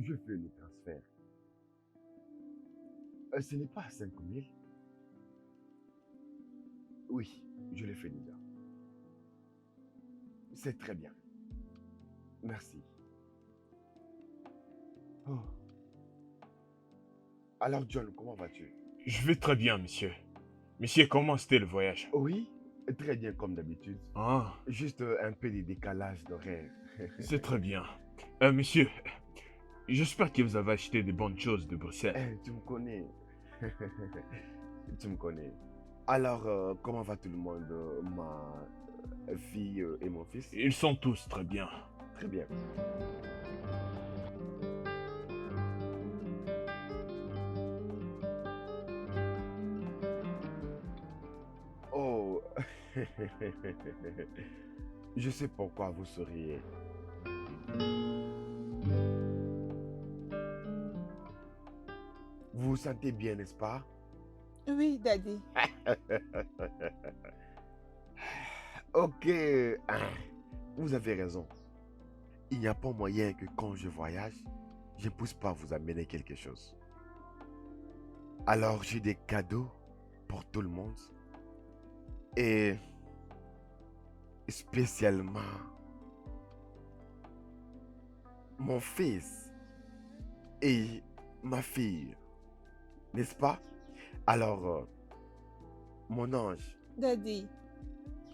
je fais le transfert. Ce n'est pas 5 000. Oui, je l'ai fait déjà. C'est très bien. Merci. Oh. Alors John, comment vas-tu? Je vais très bien, monsieur. Monsieur, comment c'était le voyage? Oui, très bien comme d'habitude. Ah, Juste un peu de décalage d'horaire. c'est très bien. Monsieur, j'espère que vous avez acheté des bonnes choses de Bruxelles. Tu me connais. Tu me connais. Alors, comment va tout le monde? Ma fille et mon fils? Ils sont tous très bien. Très bien. Oh, je sais pourquoi vous souriez. Vous vous sentez bien, n'est-ce pas? Oui, Daddy. Ok, vous avez raison. Il n'y a pas moyen que quand je voyage, je ne puisse pas vous amener quelque chose. Alors j'ai des cadeaux pour tout le monde et spécialement mon fils et ma fille, n'est-ce pas? Alors, mon ange, Daddy.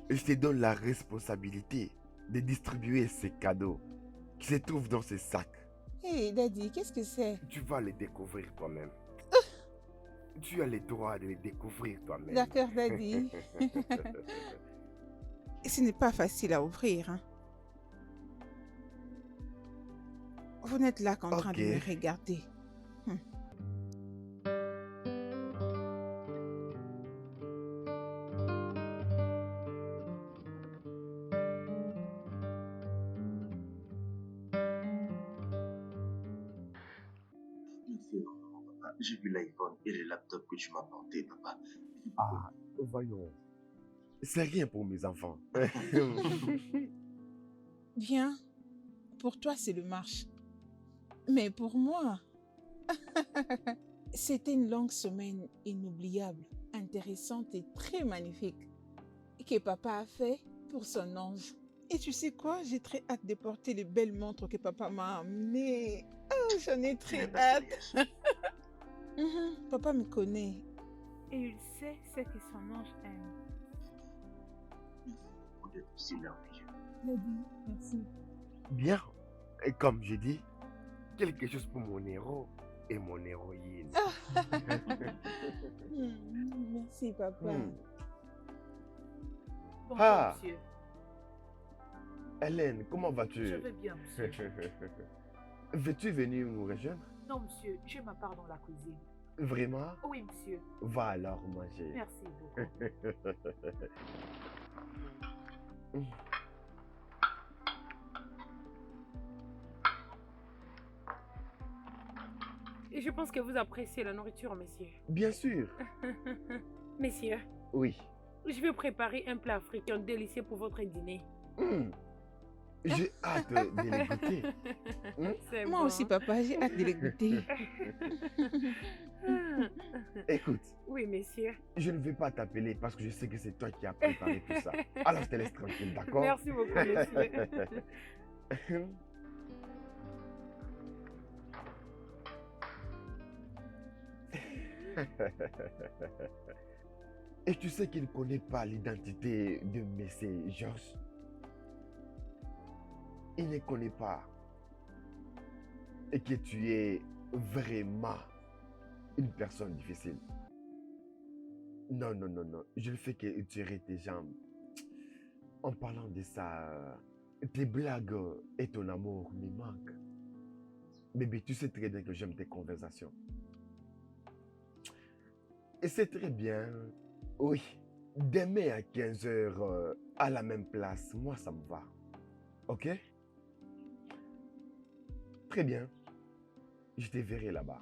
je te donne la responsabilité de distribuer ces cadeaux qui se trouvent dans ces sacs. Hé, Daddy, qu'est-ce que c'est? Tu vas les découvrir toi-même. Tu as le droit de les découvrir toi-même. D'accord, Daddy. Ce n'est pas facile à ouvrir. Hein. Vous n'êtes là qu'en train de me Ok. regarder. J'ai vu l'iPhone et le laptop que tu m'as apporté, papa. Ah, voyons. C'est rien pour mes enfants. Viens. Pour toi, c'est le marche. Mais pour moi, c'était une longue semaine inoubliable, intéressante et très magnifique que papa a fait pour son ange. Et tu sais quoi? J'ai très hâte de porter les belles montres que papa m'a amenées. Oh, j'en ai très hâte. Papa me connaît. Et il sait ce que son ange aime. Vous êtes aussi merveilleux. Merci. Bien. Et comme j'ai dit, quelque chose pour mon héros et mon héroïne. Merci, papa. Bonjour, Ah. monsieur. Hélène, comment vas-tu? Je vais bien, monsieur. Veux-tu venir nous rejoindre? Non, monsieur, j'ai ma part dans la cuisine. Vraiment? Oui, monsieur. Va alors manger. Merci beaucoup. Et je pense que vous appréciez la nourriture, monsieur. Bien sûr. Messieurs, Oui. je vais préparer un plat africain délicieux pour votre dîner. J'ai hâte de les goûter. C'est Moi bon. aussi, papa, j'ai hâte de les goûter. Écoute, Oui, messieurs. je ne vais pas t'appeler parce que je sais que c'est toi qui as préparé tout ça. Alors je te laisse tranquille, d'accord? Merci beaucoup, messieurs. Et tu sais qu'il ne connaît pas l'identité de Messie Georges? Il ne connaît pas. Et que tu es vraiment une personne difficile. Non, non, non, non. Je ne fais que tirer tes jambes. En parlant de ça, tes blagues et ton amour me manquent. Bébé, tu sais très bien que j'aime tes conversations. Et c'est très bien. Oui. Demain à 15h, à la même place, moi ça me va. Ok? Très bien. Je te verrai là-bas.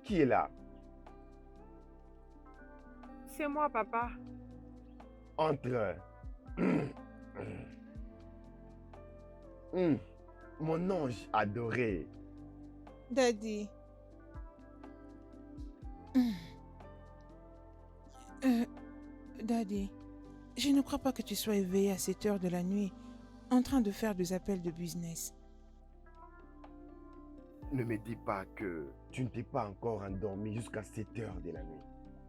Qui est là? C'est moi, papa. Entre. Hum, Mon ange adoré. Daddy. Daddy, je ne crois pas que tu sois éveillé à cette heure de la nuit en train de faire des appels de business. Ne me dis pas que tu ne t'es pas encore endormi jusqu'à 7 heures de la nuit.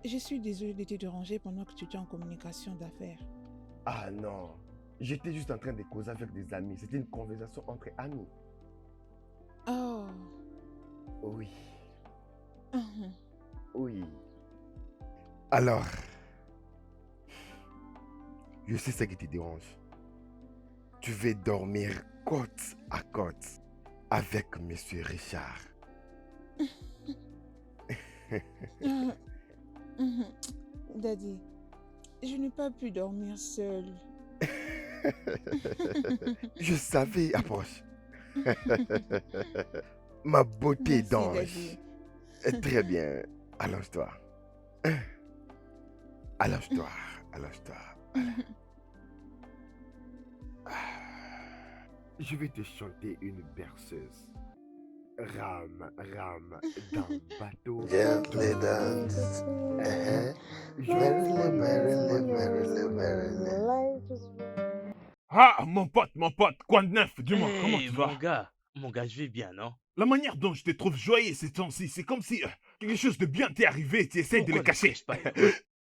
Je suis désolée de te déranger pendant que tu étais en communication d'affaires. Ah non, j'étais juste en train de causer avec des amis. C'était une conversation entre amis. Oh. Oui, Mhm. oui. Alors, je sais ce qui te dérange. Tu veux dormir côte à côte avec Monsieur Richard. Mhm. Daddy, je n'ai pas pu dormir seule. Je savais, approche. Ma beauté Merci, d'ange. Daddy. Très bien. Allonge-toi. Allonge-toi. Allonge-toi. Je vais te chanter une berceuse. Rame, rame dans le bateau. Gently dance. Merrily, merrily, merrily, merrily. Ah, mon pote, quoi de neuf? Dis-moi, comment Hey, tu vas? mon gars, je vais bien, non? La manière dont je te trouve joyeux ces temps-ci, c'est comme si quelque chose de bien t'est arrivé et tu essayes de le Pourquoi ne cacher. serais-je pas heureux?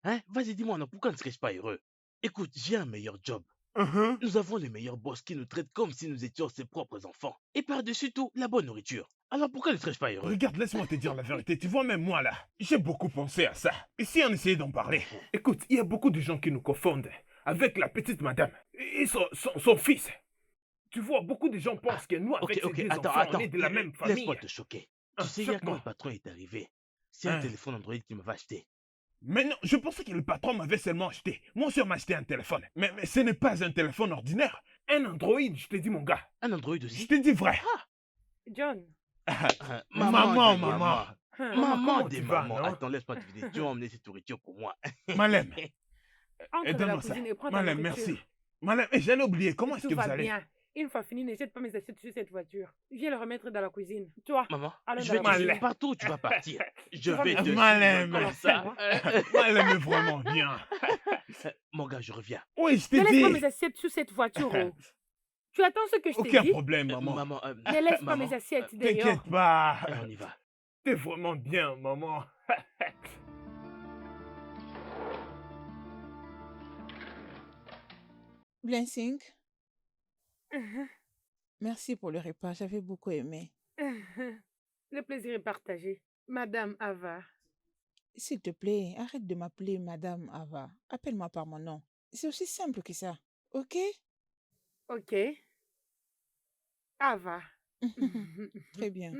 Hein? Vas-y, dis-moi, non, pourquoi ne serais-je pas heureux? Écoute, j'ai un meilleur job. Mhm. Nous avons les meilleurs boss qui nous traitent comme si nous étions ses propres enfants. Et par-dessus tout, la bonne nourriture. Alors pourquoi ne serais-je pas heureux? Regarde, laisse-moi te dire la vérité. Tu vois, même moi là, j'ai beaucoup pensé à ça. Et si on essayait d'en parler? Écoute, il y a beaucoup de gens qui nous confondent avec la petite madame et son fils. Tu vois, beaucoup de gens pensent que nous, avec ces deux enfants, on est de la même famille. Laisse-moi te choquer. Tu sais, hier, quand Choque-moi. le patron est arrivé, c'est un Hein. téléphone Android qu'il m'avait acheté. Mais non, je pensais que le patron m'avait seulement acheté. Mon soeur m'a acheté un téléphone. Mais ce n'est pas un téléphone ordinaire. Un Android, je te dis, mon gars. Un Android Je aussi? te dis vrai. John. Maman. Hein. Maman comment des tu vas, mamans. non? Attends, laisse-moi te vider. Tu vas emmener cette nourriture pour moi. Malem, Entre dans la donne-moi ça. cuisine et prends ta Malem, nourriture. merci. Malem, j'allais oublier. Comment est-ce Tout que vous va allez? bien. Une fois fini, ne jette pas mes assiettes sur cette voiture. Viens le remettre dans la cuisine. Toi, Maman, allons je dans vais la te suivre Malem. partout où tu vas partir. Je vas vais me te suivre. Malem. suivre comme ça. Malem est vraiment bien. Mon gars, je reviens. Oui, je ne te laisse pas dis. mes assiettes sur cette voiture. Oh. Tu attends ce que je t'ai Aucun dit? problème, maman. Maman, Ne laisse pas maman, mes assiettes dehors. T'inquiète pas. on y va. T'es vraiment bien, maman. Blessing, Mhm. merci pour le repas, j'avais beaucoup aimé. Le plaisir est partagé. Madame Ava. S'il te plaît, arrête de m'appeler Madame Ava. Appelle-moi par mon nom. C'est aussi simple que ça, ok? Ok. Ava. Très bien.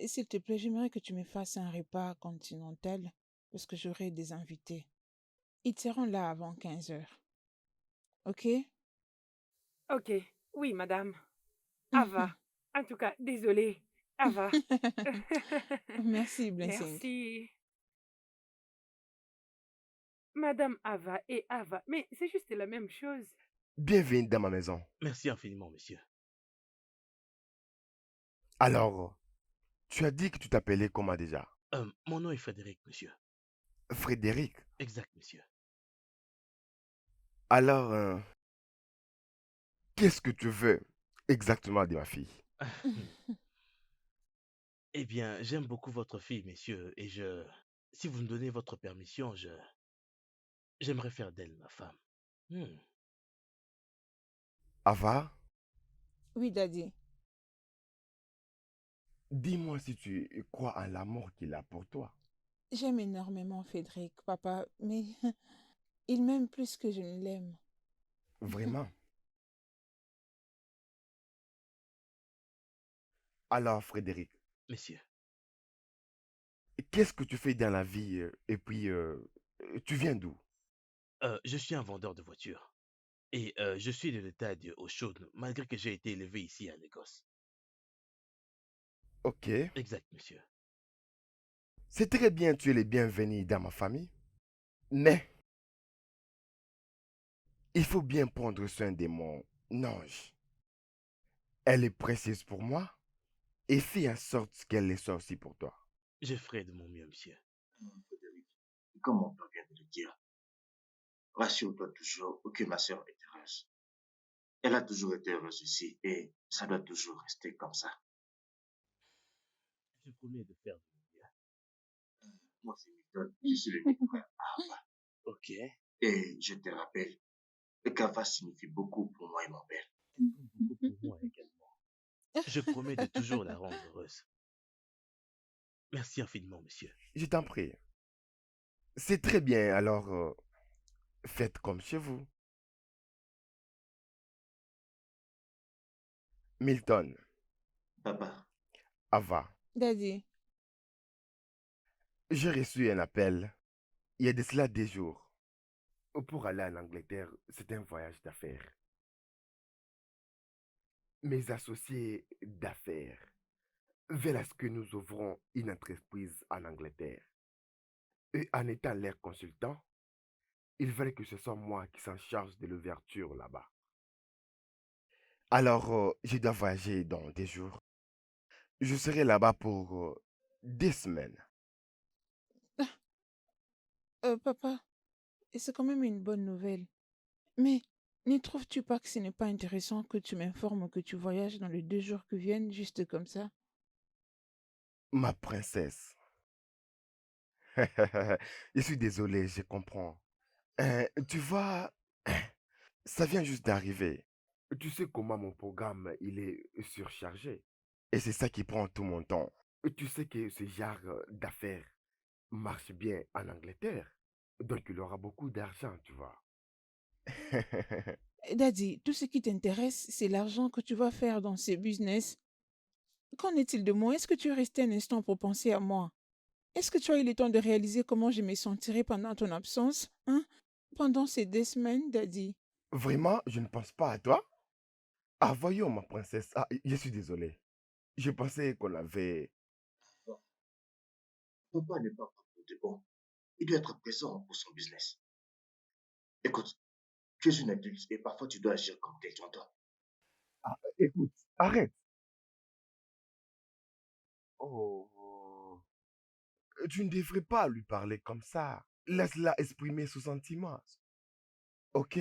S'il te plaît, j'aimerais que tu me fasses un repas continental parce que j'aurai des invités. Ils seront là avant 15 heures. Ok? Ok. Oui, madame. Ava. En tout cas, désolée. Ava. Merci, Blessing. Merci. Madame Ava et Ava. Mais c'est juste la même chose. Bienvenue dans ma maison. Merci infiniment, monsieur. Alors, tu as dit que tu t'appelais comment déjà? Mon nom est Frédéric, monsieur. Frédéric. Exact, monsieur. Alors, qu'est-ce que tu veux exactement de ma fille? Eh bien, j'aime beaucoup votre fille, messieurs, et si vous me donnez votre permission, j'aimerais faire d'elle ma femme. Ava, Oui, Daddy. dis-moi si tu crois en l'amour qu'il a pour toi. J'aime énormément Frédéric, papa, mais il m'aime plus que je ne l'aime. Vraiment. Alors, Frédéric, Messieurs, qu'est-ce que tu fais dans la vie et puis, tu viens d'où? je suis un vendeur de voitures. Et je suis de l'État de Haute-Chaude, malgré que j'ai été élevé ici à Lagos. Ok. Exact, monsieur. C'est très bien, tu es le bienvenu dans ma famille. Mais, Il faut bien prendre soin de mon ange. Elle est précieuse pour moi et fais en sorte qu'elle le soit aussi pour toi. Je ferai de mon mieux, monsieur. Frédéric, comme mon père vient de le dire, rassure-toi toujours que ma sœur est heureuse. Elle a toujours été heureuse ici et ça doit toujours rester comme ça. Je promets de faire de mon mieux. Moi, c'est Milton, je suis le petit frère Ava. Ok. Et je te rappelle qu'Ava signifie beaucoup pour moi et mon père. Beaucoup pour moi également. Je promets de toujours la rendre heureuse. Merci infiniment, monsieur. Je t'en prie. C'est très bien, alors faites comme chez vous. Milton, Papa, Ava, Daddy, j'ai reçu un appel il y a de cela des jours. Pour aller en Angleterre, c'est un voyage d'affaires. Mes associés d'affaires veulent à ce que nous ouvrons une entreprise en Angleterre. Et en étant leur consultant, ils veulent que ce soit moi qui s'en charge de l'ouverture là-bas. Alors, je dois voyager dans des jours. Je serai là-bas pour des semaines. papa, et c'est quand même une bonne nouvelle. Mais n'y trouves-tu pas que ce n'est pas intéressant que tu m'informes que tu voyages dans les 2 jours qui viennent, juste comme ça? Ma princesse. Je suis désolé, je comprends. Tu vois, ça vient juste d'arriver. Tu sais comment mon programme, il est surchargé. Et c'est ça qui prend tout mon temps. Tu sais que ce genre d'affaires marche bien en Angleterre. Donc il aura beaucoup d'argent, tu vois. Daddy, tout ce qui t'intéresse, c'est l'argent que tu vas faire dans ces business. Qu'en est-il de moi? Est-ce que tu es resté un instant pour penser à moi? Est-ce que tu as eu le temps de réaliser comment je me sentirais pendant ton absence, hein? Pendant ces 2 semaines, Daddy. Vraiment, je ne pense pas à toi. Ah, voyons, ma princesse. Ah, je suis désolé. Je pensais qu'on avait... papa n'est pas pour de bon. Il doit être présent pour son business. Écoute, tu es une adulte et parfois tu dois agir comme tel, tu entends? Ah, écoute, arrête. Oh, tu ne devrais pas lui parler comme ça. Laisse-la exprimer ses sentiments. Ok?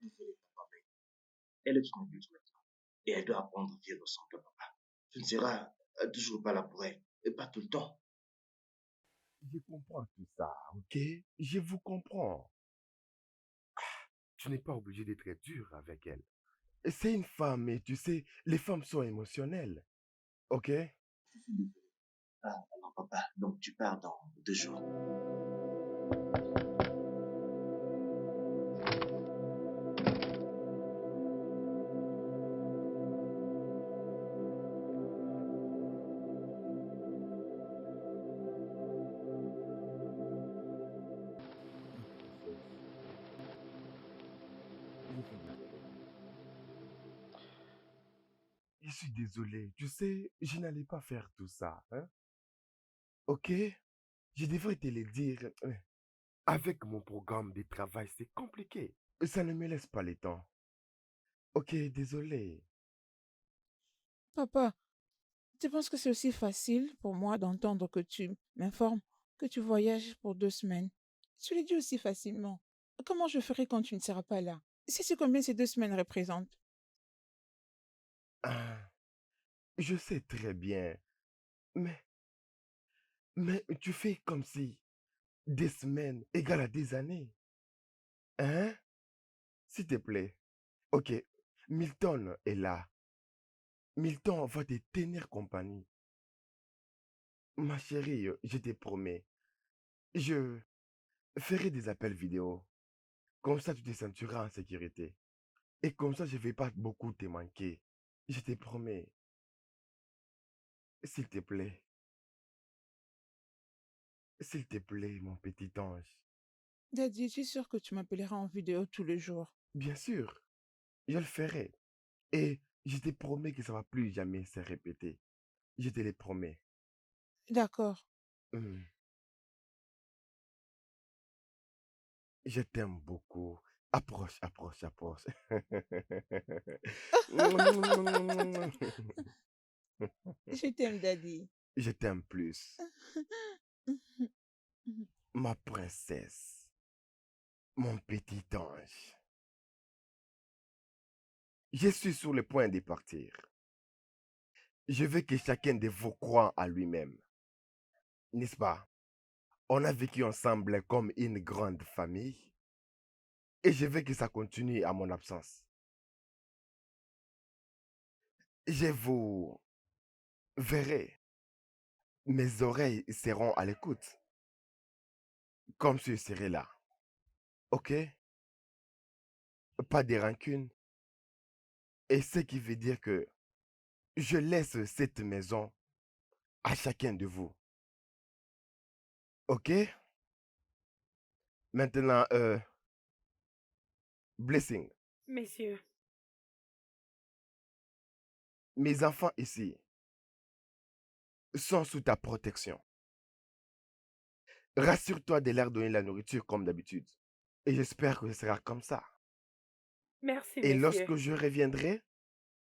Désolé, papa, mais elle est une adulte maintenant et elle doit apprendre à vivre sans toi, papa. Tu ne seras toujours pas là pour elle et pas tout le temps. Je comprends tout ça, ok? Je vous comprends. Tu n'es pas obligé d'être dur avec elle. C'est une femme et tu sais, les femmes sont émotionnelles. Ok? Je suis désolé. Ah, alors papa, donc tu pars dans 2 jours. Je suis désolé. Tu sais, je n'allais pas faire tout ça, hein? Ok? Je devrais te le dire. Avec mon programme de travail, c'est compliqué. Ça ne me laisse pas le temps. Ok, désolé. Papa, tu penses que c'est aussi facile pour moi d'entendre que tu m'informes que tu voyages pour 2 semaines? Tu le dis aussi facilement. Comment je ferai quand tu ne seras pas là? Sais-tu combien ces 2 semaines représentent? Ah, je sais très bien. Mais, mais tu fais comme si des semaines égale à des années. Hein? S'il te plaît. Ok, Milton est là. Milton va te tenir compagnie. Ma chérie, je te promets. Je ferai des appels vidéo. Comme ça, tu te sentiras en sécurité. Et comme ça, je ne vais pas beaucoup te manquer. Je te promets. S'il te plaît. S'il te plaît, mon petit ange. Daddy, es-tu sûr que tu m'appelleras en vidéo tous les jours? Bien sûr, je le ferai. Et je te promets que ça ne va plus jamais se répéter. Je te le promets. D'accord. Hum, Je t'aime beaucoup. Approche, approche, approche. Je t'aime, Daddy. Je t'aime plus. Ma princesse, mon petit ange. Je suis sur le point de partir. Je veux que chacun de vous croie à lui-même. N'est-ce pas? On a vécu ensemble comme une grande famille. Et je veux que ça continue à mon absence. Je vous verrai. Mes oreilles seront à l'écoute. Comme si je serais là. Ok? Pas de rancune. Et ce qui veut dire que je laisse cette maison à chacun de vous. Ok? Maintenant, Blessing, Messieurs, mes enfants ici sont sous ta protection. Rassure-toi de leur donner la nourriture comme d'habitude. Et j'espère que ce sera comme ça. merci, Et messieurs. lorsque je reviendrai,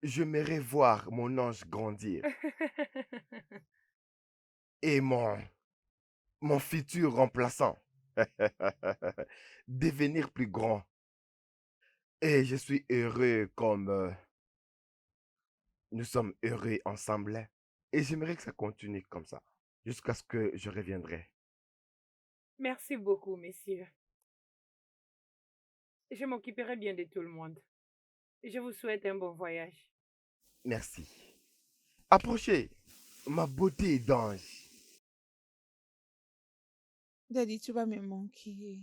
j'aimerais voir mon ange grandir et mon futur remplaçant devenir plus grand. Et je suis heureux comme nous sommes heureux ensemble. Et j'aimerais que ça continue comme ça, jusqu'à ce que je reviendrai. Merci beaucoup, messieurs. Je m'occuperai bien de tout le monde. Je vous souhaite un bon voyage. Merci. Approchez, ma beauté d'ange. Daddy, tu vas me manquer.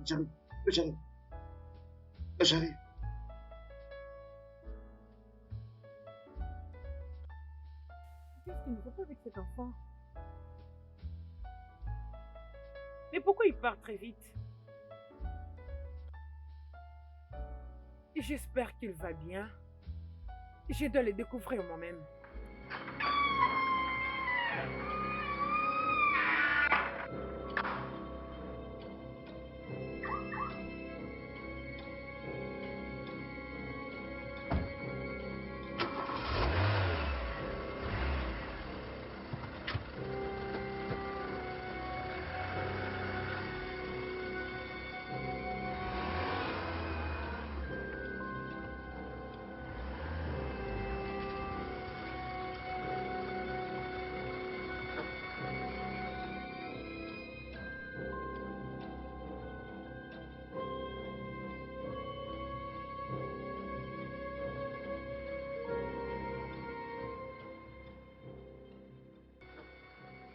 J'arrive, j'arrive, j'arrive. Qu'est-ce qu'il ne faut pas avec cet enfant? Mais pourquoi il part très vite? J'espère qu'il va bien. Je dois le découvrir moi-même.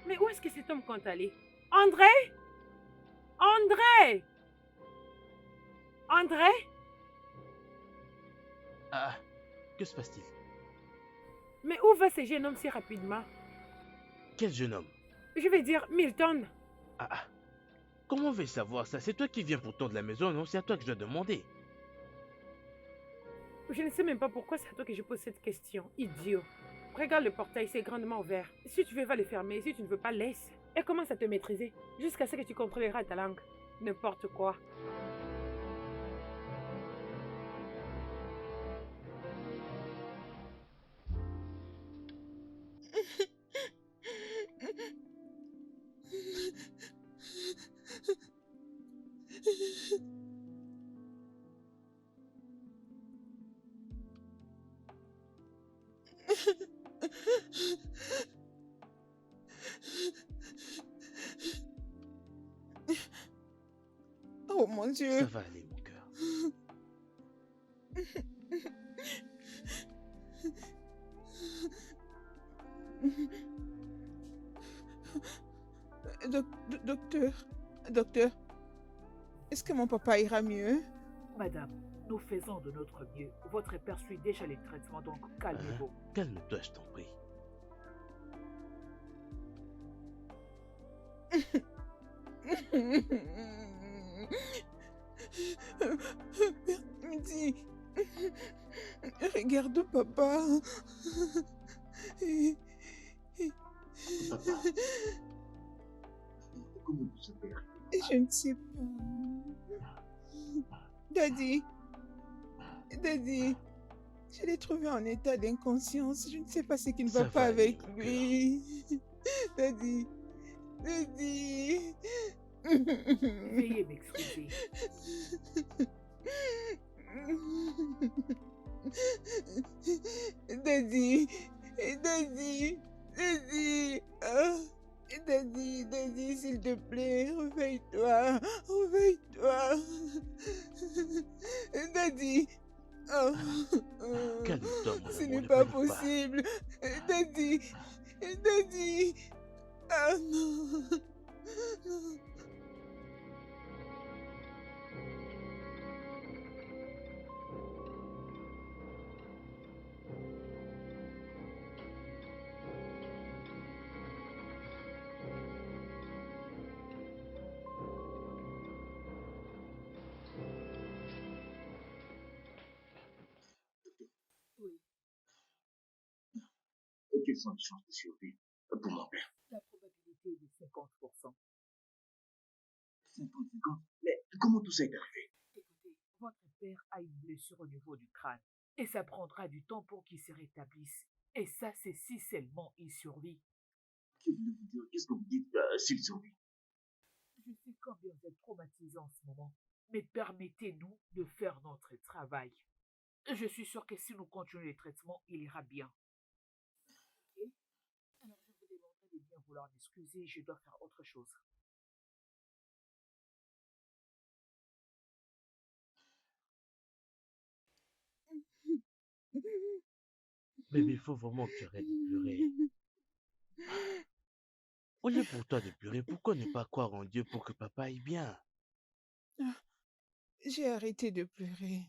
Mais où est-ce que cet homme compte aller? André? André? André? Ah, que se passe-t-il? Mais où va ce jeune homme si rapidement? Quel jeune homme? Je vais dire Milton. Ah, comment vais-je savoir ça? C'est toi qui viens pourtant de la maison, non? C'est à toi que je dois demander. Je ne sais même pas pourquoi c'est à toi que je pose cette question. Idiot. Regarde le portail, c'est grandement ouvert. Si tu veux, va le fermer. Si tu ne veux pas, laisse. Et commence à te maîtriser. Jusqu'à ce que tu contrôleras ta langue. N'importe quoi. Oh mon Ça Dieu. va aller, mon cœur. Docteur, est-ce que mon papa ira mieux? Madame, nous faisons de notre mieux. Votre père suit déjà les traitements, donc calmez-vous. Calme-toi, je t'en prie. Dis, regarde papa. Papa, comment vous savez? Je ne sais pas. Daddy, Daddy, je l'ai trouvé en état d'inconscience. Je ne sais pas ce qui ne Ça va pas va aller, avec mon cœur. lui. Daddy, Daddy. Veuillez m'excuser. Daddy, Daddy, Daddy, ah, Daddy, Daddy, s'il te plaît, réveille-toi, réveille-toi. Daddy, oh, Calme-toi, mon ce amour, n'est ne pas panique pas. possible. Daddy, Daddy, ah non, non. Oui, Quelles sont les chances de survie pour mon père? la probabilité est de 50%. 50-50. Mais comment tout ça est arrivé? Écoutez, votre père a une blessure au niveau du crâne. Et ça prendra du temps pour qu'il se rétablisse. Et ça, c'est si seulement il survit. Que voulez-vous dire? Qu'est-ce que vous dites s'il survit? Je sais combien vous êtes traumatisé en ce moment. Mais permettez-nous de faire notre travail. Je suis sûr que si nous continuons les traitements, il ira bien. Ok? Alors je vous demanderai de bien vouloir m'excuser, je dois faire autre chose. Bébé, il faut vraiment que tu arrêtes de pleurer. Au lieu pour toi de pleurer, pourquoi ne pas croire en Dieu pour que papa aille bien? Ah, j'ai arrêté de pleurer.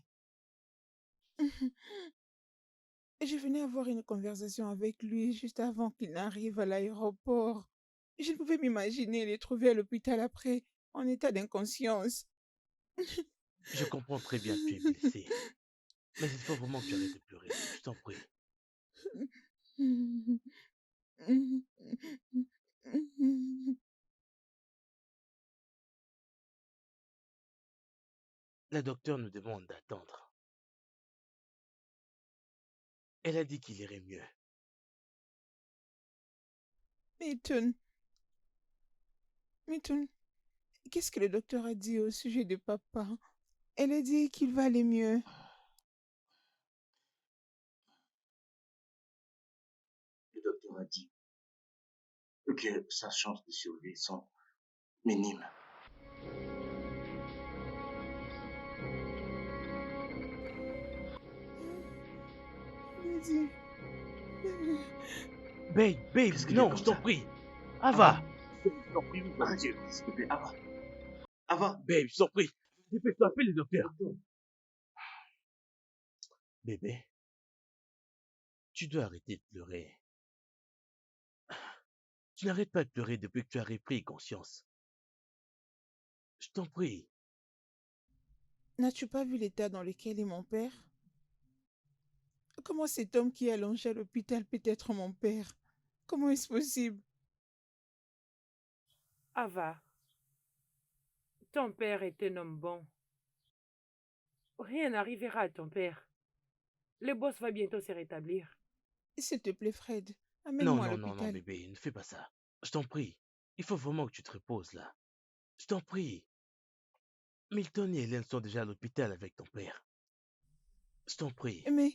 Je venais avoir une conversation avec lui juste avant qu'il n'arrive à l'aéroport. Je ne pouvais m'imaginer les trouver à l'hôpital après, en état d'inconscience. Je comprends très bien que tu es blessé. Mais il faut vraiment que tu arrêtes de pleurer. Je t'en prie. La docteure nous demande d'attendre. Elle a dit qu'il irait mieux. Milton, Milton, qu'est-ce que le docteur a dit au sujet de papa? Elle a dit qu'il va aller mieux. Le docteur a dit que sa chance de survie sont minimes. Vas-y. Babe, Qu'est-ce qu'il est non, comme je t'en ça? prie. Ava, Je t'en prie, arrêtez, s'il te plaît. Ava. Ava. babe, je t'en prie. Dépêche-toi, appelle le docteur. Docteur. Bébé, tu dois arrêter de pleurer. Tu n'arrêtes pas de pleurer depuis que tu as repris conscience. Je t'en prie. N'as-tu pas vu l'état dans lequel est mon père? Comment cet homme qui est allongé à l'hôpital peut être mon père? Comment est-ce possible? Ava, ton père est un homme bon. Rien n'arrivera à ton père. Le boss va bientôt se rétablir. S'il te plaît, Fred, Non, amène-moi à non, non, non, l'hôpital. bébé, ne fais pas ça. Je t'en prie. Il faut vraiment que tu te reposes là. Je t'en prie. Milton et Hélène sont déjà à l'hôpital avec ton père. Je t'en prie. Mais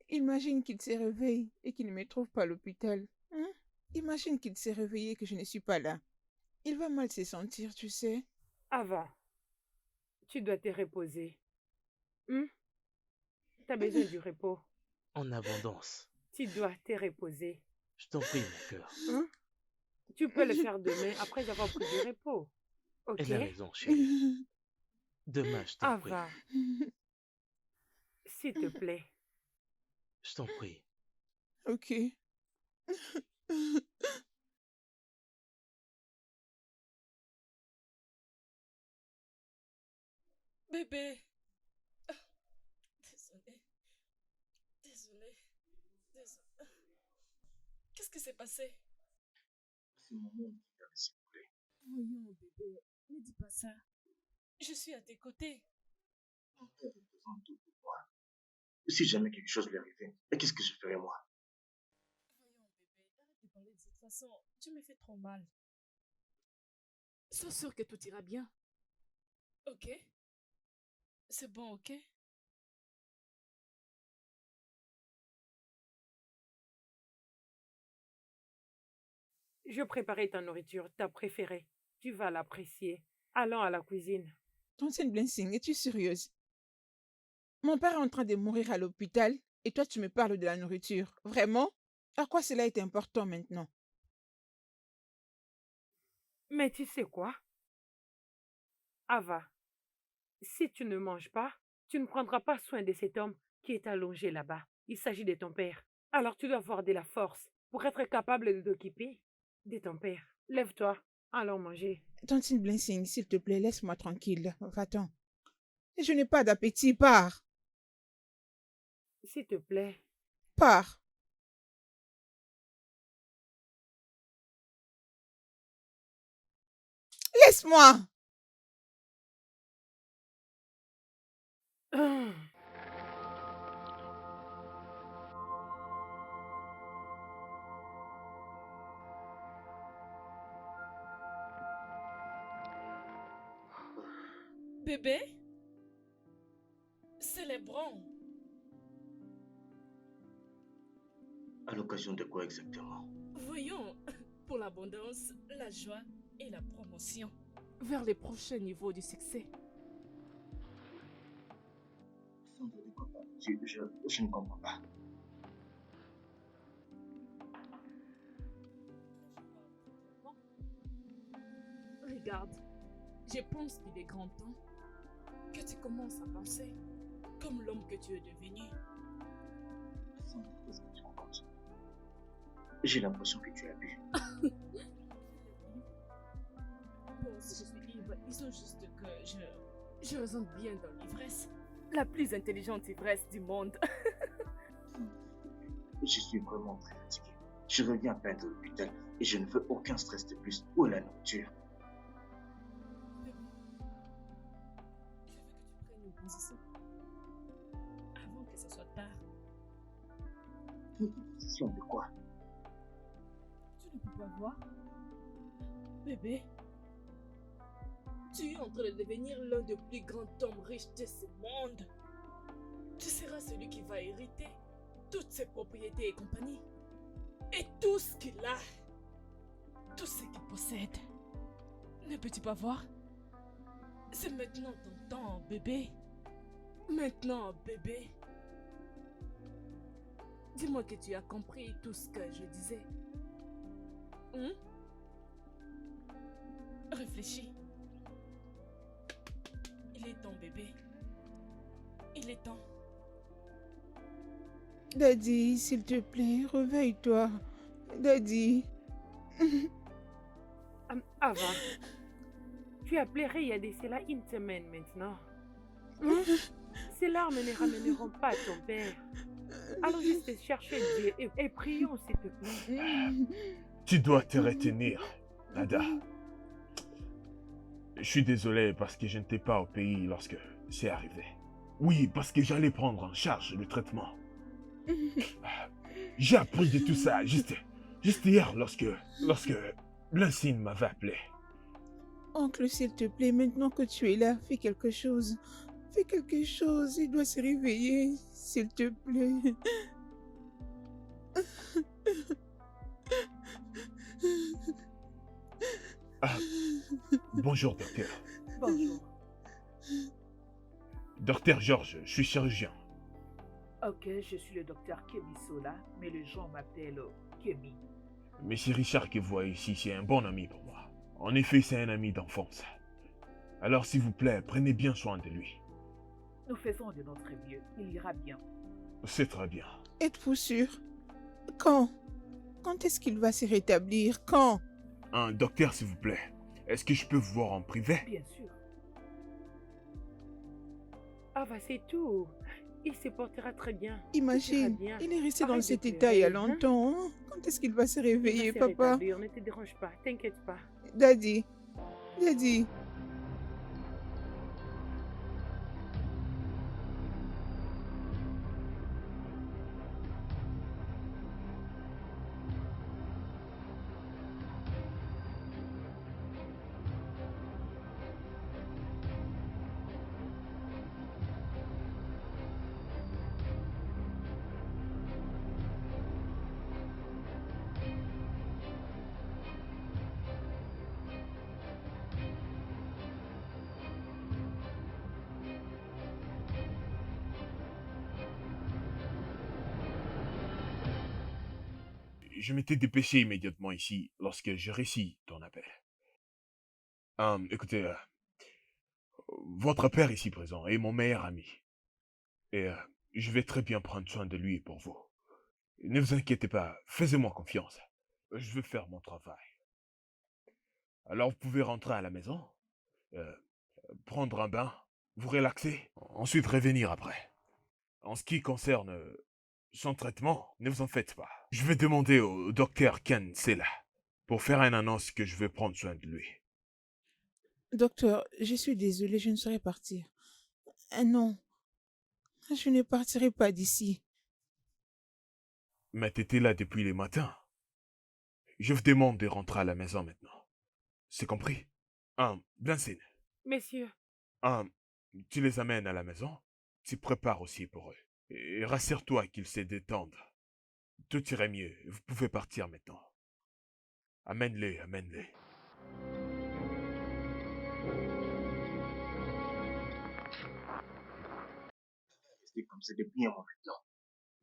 imagine qu'il se réveille et qu'il ne me trouve pas à l'hôpital. Hein? Imagine qu'il s'est réveillé et que je ne suis pas là. Il va mal se sentir, tu sais. Ava, tu dois te reposer. Tu as besoin du repos. En abondance. Tu dois te reposer. Je t'en prie, mon cœur. Tu peux le faire demain après avoir pris du repos. Ok? Elle a raison, chérie. Demain, je t'en prie. Ava, s'il te plaît. Je t'en prie. Ok. Bébé, sérieuse. Qu'est-ce qui s'est passé? C'est mon monde qui vient de s'écouler. Voyons, bébé, ne dis pas ça. Je suis à tes côtés. Mon père représente tout pour moi. Si jamais quelque chose lui arrivait, qu'est-ce que je ferais moi? Voyons, bébé, arrête de parler de cette façon. Tu me fais trop mal. Sois sûr que tout ira bien. Ok? C'est bon, ok? Je préparais ta nourriture, ta préférée. Tu vas l'apprécier. Allons à la cuisine. Tantine Blessing, es-tu sérieuse? Mon père est en train de mourir à l'hôpital et toi tu me parles de la nourriture. Vraiment? À quoi cela est important maintenant? Mais tu sais quoi, Ava, si tu ne manges pas, tu ne prendras pas soin de cet homme qui est allongé là-bas. Il s'agit de ton père. Alors tu dois avoir de la force pour être capable de t'occuper de ton père. Lève-toi, allons manger. Tantine Blessing, s'il te plaît, laisse-moi tranquille. Va-t'en. Je n'ai pas d'appétit. Pars. S'il te plaît. Pars. Laisse-moi. Ah. Bébé? Célébrons. À l'occasion de quoi exactement? Voyons, pour l'abondance, la joie et la promotion vers les prochains niveaux du succès. Sandra, de quoi parles-tu? Je ne comprends pas. Regarde, je pense qu'il est grand temps que tu commences à penser comme l'homme que tu es devenu. Sandra, qu'est-ce que tu racontes? J'ai l'impression que tu as bu. Bon, si je suis ivre, ils sont juste que je ressens bien dans l'ivresse. La plus intelligente ivresse du monde. Je suis vraiment très fatigué. Je reviens à peine de l'hôpital et je ne veux aucun stress de plus. Où est la nourriture? Je veux que tu prennes une position avant que ce soit tard. Une position de quoi? Tu ne peux pas voir? Bébé, tu es en train de devenir l'un des plus grands hommes riches de ce monde. Tu seras celui qui va hériter toutes ses propriétés et compagnie. Et tout ce qu'il a, tout ce qu'il possède. Ne peux-tu pas voir? C'est maintenant ton temps, bébé. Maintenant, bébé. Dis-moi que tu as compris tout ce que je disais. Réfléchis. Il est temps, bébé. Il est temps. Daddy, s'il te plaît, réveille-toi. Daddy. Ava, tu as pleuré il y a de cela une semaine maintenant. Ces larmes ne ramèneront pas ton père. Allons juste chercher Dieu et prions, s'il te plaît. Tu dois te retenir, Nada. Je suis désolé parce que je n'étais pas au pays lorsque c'est arrivé. Oui, parce que j'allais prendre en charge le traitement. J'ai appris de tout ça juste hier lorsque l'insigne m'avait appelé. Oncle, s'il te plaît, maintenant que tu es là, fais quelque chose. Fais quelque chose, il doit se réveiller, s'il te plaît. Bonjour, docteur. Bonjour. Docteur Georges, je suis chirurgien. Ok, je suis le docteur Kemi Sola, mais les gens m'appellent Kemi. Monsieur Richard que vous voyez ici, c'est un bon ami pour moi. En effet, c'est un ami d'enfance. Alors, s'il vous plaît, prenez bien soin de lui. Nous faisons de notre mieux, il ira bien. C'est très bien. Êtes-vous sûr? Quand? Quand est-ce qu'il va se rétablir? Quand? Un docteur, s'il vous plaît. Est-ce que je peux vous voir en privé? Bien sûr. Ava, c'est tout. Il se portera très bien. Tout ira Imagine, bien. il est resté dans Arrête de cet état il y a pleurer, hein. longtemps. Hein. Quand est-ce qu'il va se Il va réveiller, se papa? rétablir, ne te dérange pas, t'inquiète pas. Daddy, Daddy. Je m'étais dépêché immédiatement ici lorsque j'ai réussi ton appel. Écoutez, votre père ici présent est mon meilleur ami. Et je vais très bien prendre soin de lui pour vous. Ne vous inquiétez pas, faites-moi confiance. Je vais faire mon travail. Alors vous pouvez rentrer à la maison, euh, prendre un bain, vous relaxer, ensuite revenir après. En ce qui concerne son traitement, ne vous en faites pas. Je vais demander au docteur Ken Sela pour faire une annonce que je vais prendre soin de lui. Docteur, je suis désolée, je ne saurais partir. Ah non, je ne partirai pas d'ici. Mais t'étais là depuis les matins. Je vous demande de rentrer à la maison maintenant. C'est compris? Blancine, Messieurs, tu les amènes à la maison, tu prépares aussi pour eux. Et rassure-toi qu'ils se détendent. Tout irait mieux, vous pouvez partir maintenant. Amène-les, amène-les. Rester comme ça depuis un moment maintenant.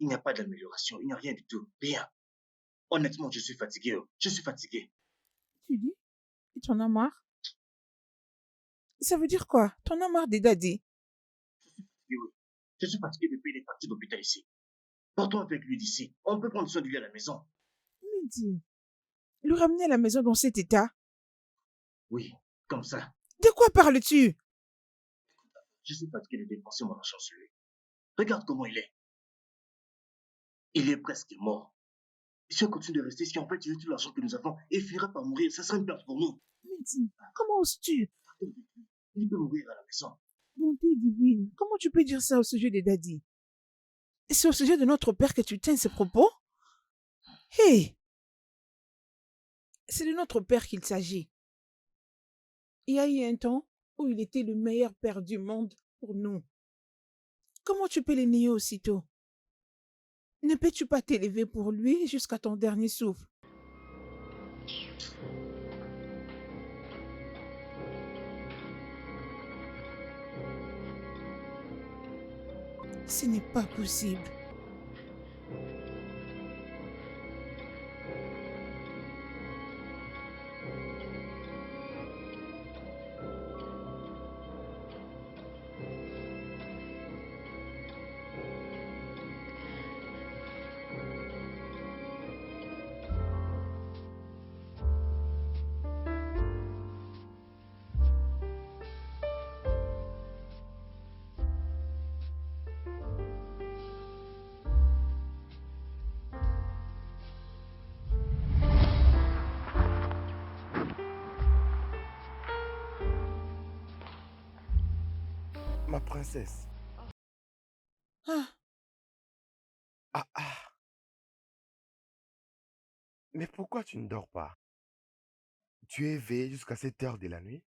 Il n'y a pas d'amélioration, il n'y a rien du tout, rien. Honnêtement, je suis fatigué, je suis fatigué. Tu dis? Et tu en as marre? Ça veut dire quoi? T'en as marre des daddies? Oui, oui. Je suis fatigué de payer les factures d'hôpital ici. Partons avec lui d'ici. On peut prendre soin de lui à la maison. Mais dis, le ramener à la maison dans cet état? Oui, comme ça. De quoi parles-tu? Je suis fatigué de dépenser mon argent sur lui. Regarde comment il est. Il est presque mort. Si on continue de rester ici, en fait, il tout l'argent que nous avons et il finira par mourir. Ça sera une perte pour nous. Mais dis, comment oses-tu? Il peut mourir à la maison. Bonté divine, comment tu peux dire ça au sujet des daddies? C'est au sujet de notre père que tu tiens ces propos? Hé! C'est de notre père qu'il s'agit. Il y a eu un temps où il était le meilleur père du monde pour nous. Comment tu peux les nier aussitôt? Ne peux-tu pas t'élever pour lui jusqu'à ton dernier souffle? Ce n'est pas possible. Ma princesse. Ah, Ah, ah. Mais pourquoi tu ne dors pas? Tu es éveillé jusqu'à cette heure de la nuit?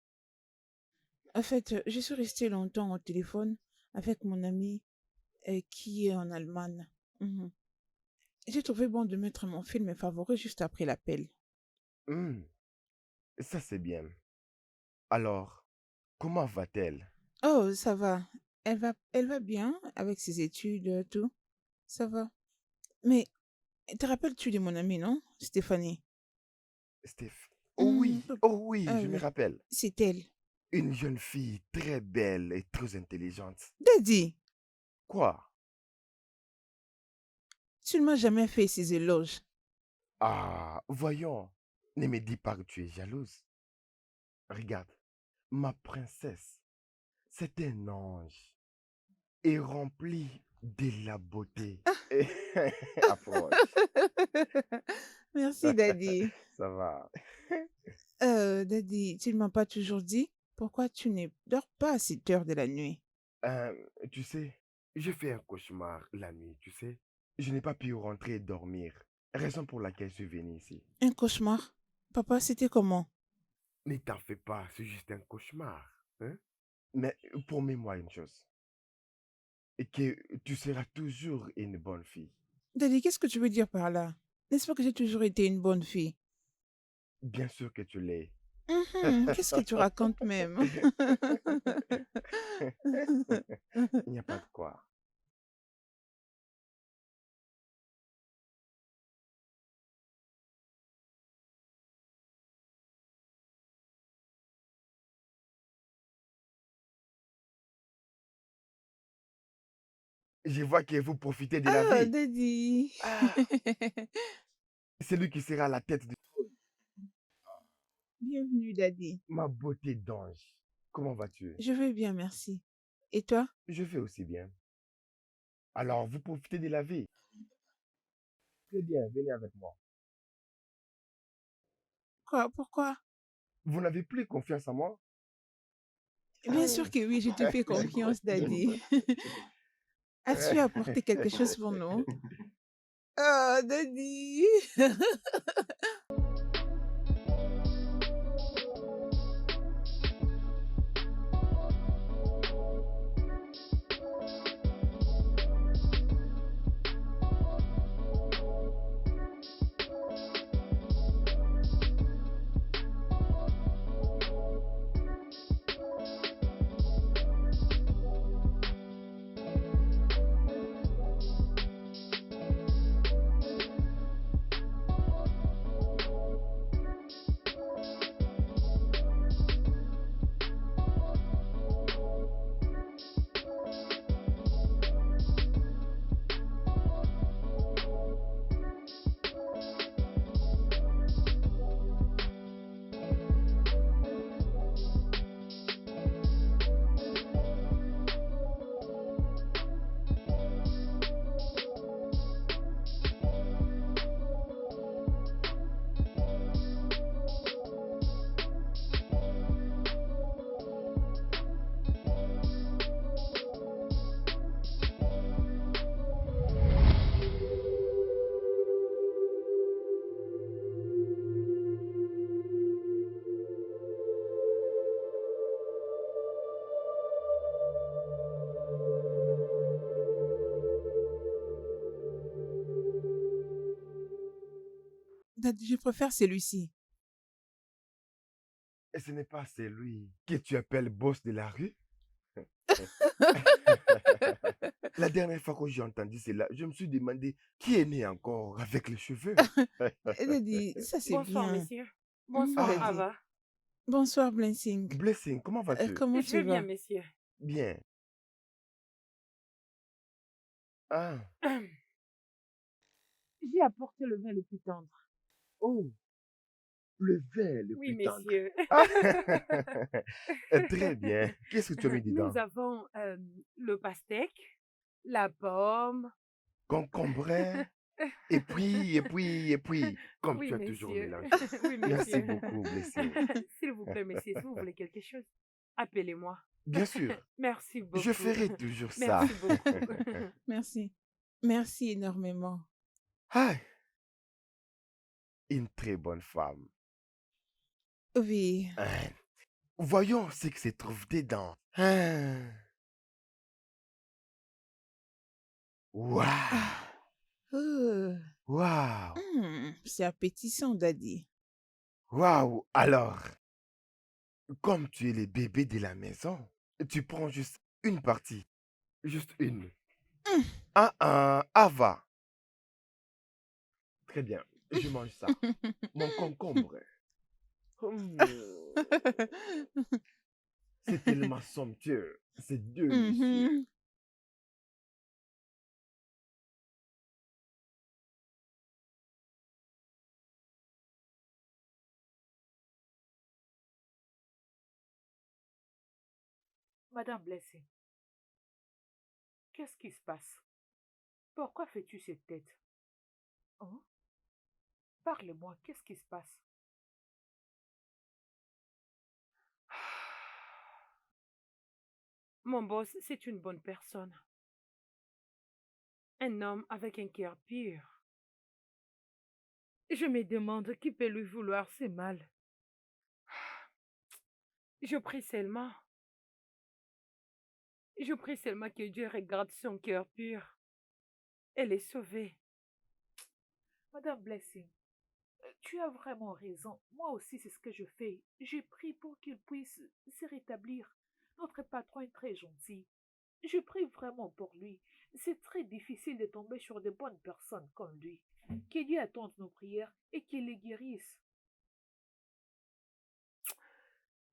en fait, je suis restée longtemps au téléphone avec mon ami qui est en Allemagne. Mhm. J'ai trouvé bon de mettre mon film favori juste après l'appel. Hmm, ça c'est bien. Alors, comment va-t-elle? Oh, ça va. Elle va bien avec ses études, tout. Ça va. Mais te rappelles-tu de mon amie, non? Stéphanie. Steph? Oh Pe- oui, ah je me oui, rappelle. c'est elle. Une jeune fille très belle et très intelligente. Daddy, Quoi? tu ne m'as jamais fait ces éloges. Ah, voyons. Ne me dis pas que tu es jalouse. Regarde, ma princesse, c'est un ange et rempli de la beauté. Approche. Merci, Daddy. Ça va. Daddy, tu ne m'as pas toujours dit pourquoi tu ne dors pas à cette heure de la nuit. Tu sais, j'ai fait un cauchemar la nuit, tu sais. Je n'ai pas pu rentrer et dormir. Raison pour laquelle je suis venu ici. Un cauchemar? Papa, c'était comment? Ne t'en fais pas, c'est juste un cauchemar. Hein? Mais promets-moi une chose. Et que tu seras toujours une bonne fille. Daddy, qu'est-ce que tu veux dire par là? N'est-ce pas que j'ai toujours été une bonne fille? Bien sûr que tu l'es. Qu'est-ce que tu racontes même? Il n'y a pas de quoi. Je vois que vous profitez de la Ah, vie. Daddy. Ah, c'est lui qui sera à la tête du trône. Bienvenue, Daddy. Ma beauté d'ange. Comment vas-tu? Je vais bien, merci. Et toi? Je vais aussi bien. Alors, vous profitez de la vie. Très bien, venez avec moi. Quoi? Pourquoi? Vous n'avez plus confiance en moi? Bien sûr que oui, je te fais confiance, Daddy. As-tu apporté quelque chose pour nous? Oh, Daddy. Daddy, je préfère celui-ci. Et ce n'est pas celui que tu appelles boss de la rue? La dernière fois que j'ai entendu cela, je me suis demandé qui est né encore avec les cheveux. Daddy, ça c'est Bonsoir, bien. messieurs. Bonsoir, Daddy. Ava. Bonsoir, Blessing. Blessing, comment vas-tu? Comment Je tu vais bien, vas? messieurs. Bien. Ah, J'ai apporté le vin le plus tendre. oh, le vin le Oui, plus tendre. messieurs. Ah, très bien. Qu'est-ce que tu as mis dedans? Nous avons le pastèque, la pomme. Concombre, et puis, comme Oui, tu as toujours messieurs. mélangé. Oui, Merci messieurs. beaucoup, Blessing. S'il vous plaît, messieurs, si vous voulez quelque chose, appelez-moi. Bien sûr, Merci beaucoup. je ferai toujours ça. Merci beaucoup. Merci. Merci énormément. Ah, une très bonne femme. Oui. Hein, voyons ce que se trouve dedans. Hein. Waouh, Ah. Oh. waouh, C'est appétissant, Daddy. waouh. Alors, comme tu es le bébé de la maison, tu prends juste une partie. Juste une. Ava. Très bien, je mange ça. Mon concombre. C'est tellement somptueux. C'est délicieux. Mhm. Madame Blessing, qu'est-ce qui se passe? Pourquoi fais-tu cette tête? Hein? Parle-moi, qu'est-ce qui se passe? Mon boss, c'est une bonne personne. Un homme avec un cœur pur. Je me demande qui peut lui vouloir si mal. Je prie seulement. Je prie seulement que Dieu regarde son cœur pur. Elle est sauvée. Madame Blessing, tu as vraiment raison. Moi aussi, c'est ce que je fais. J'ai prie pour qu'il puisse se rétablir. Notre patron est très gentil. Je prie vraiment pour lui. C'est très difficile de tomber sur de bonnes personnes comme lui. Que Dieu attende nos prières et qu'il les guérisse.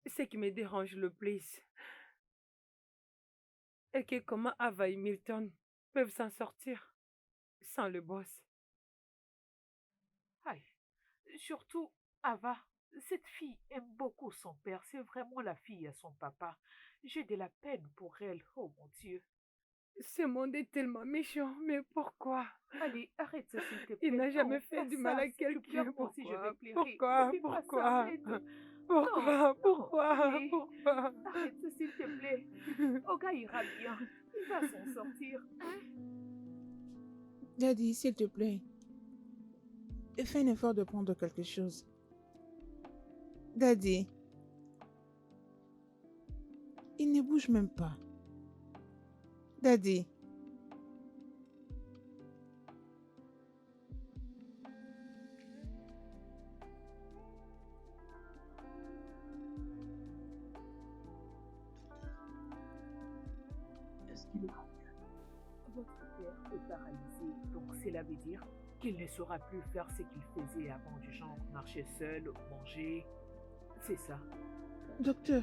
Ce qui me dérange le plus est que comment Ava et Milton peuvent s'en sortir sans le boss. Aïe. Surtout, Ava, cette fille aime beaucoup son père. C'est vraiment la fille à son papa. J'ai de la peine pour elle. Oh mon Dieu. Ce monde est tellement méchant, mais pourquoi? Allez, arrête ça s'il te plaît. Il n'a jamais Non, fait pas du ça. mal à Si tu quelqu'un. pleures, moi aussi, je vais Pourquoi? pleurer. Pourquoi? Ne fais pas ça, Pourquoi? arrête. Pourquoi? Non, Pourquoi? allez, Pourquoi? arrête ça s'il te plaît. Oga ira bien. Il va s'en sortir. Hein? Daddy, s'il te plaît, fais un effort de prendre quelque chose. Daddy, il ne bouge même pas. Daddy. Est-ce qu'il est Votre père est paralysé, donc cela veut dire qu'il ne saura plus faire ce qu'il faisait avant, du genre marcher seul, manger. C'est ça. Docteur,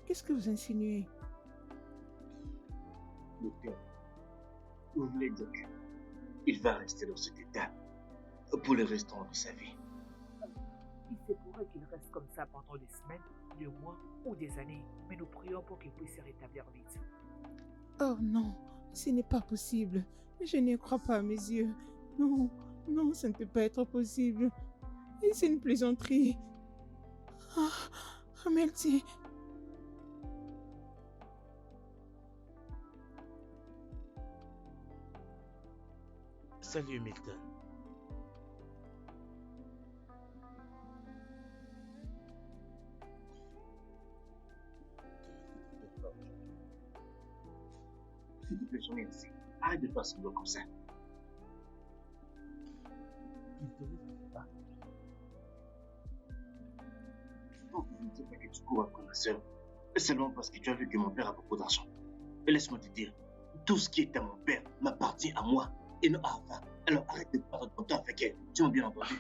qu'est-ce que vous insinuez? docteur? Vous voulez dire qu'il va rester dans cet état pour le restant de sa vie? Il se pourrait qu'il reste comme ça pendant des semaines, des mois ou des années, mais nous prions pour qu'il puisse se rétablir vite. Oh non, ce n'est pas possible. Je n'y crois pas à mes yeux. Non, non, ça ne peut pas être possible. Et c'est une plaisanterie. Ah, merci. Salut Milton. S'il te plaît, j'en ai assez. Arrête de faire semblant comme ça. Il te laisse pas. Je pense que je ne sais pas que tu cours après ma soeur. Seulement parce que tu as vu que mon père a beaucoup d'argent. Et laisse-moi te dire, tout ce qui est à mon père m'appartient à moi et non à Ava. Alors arrête de perdre ton temps avec elle. Tu m'as bien entendu?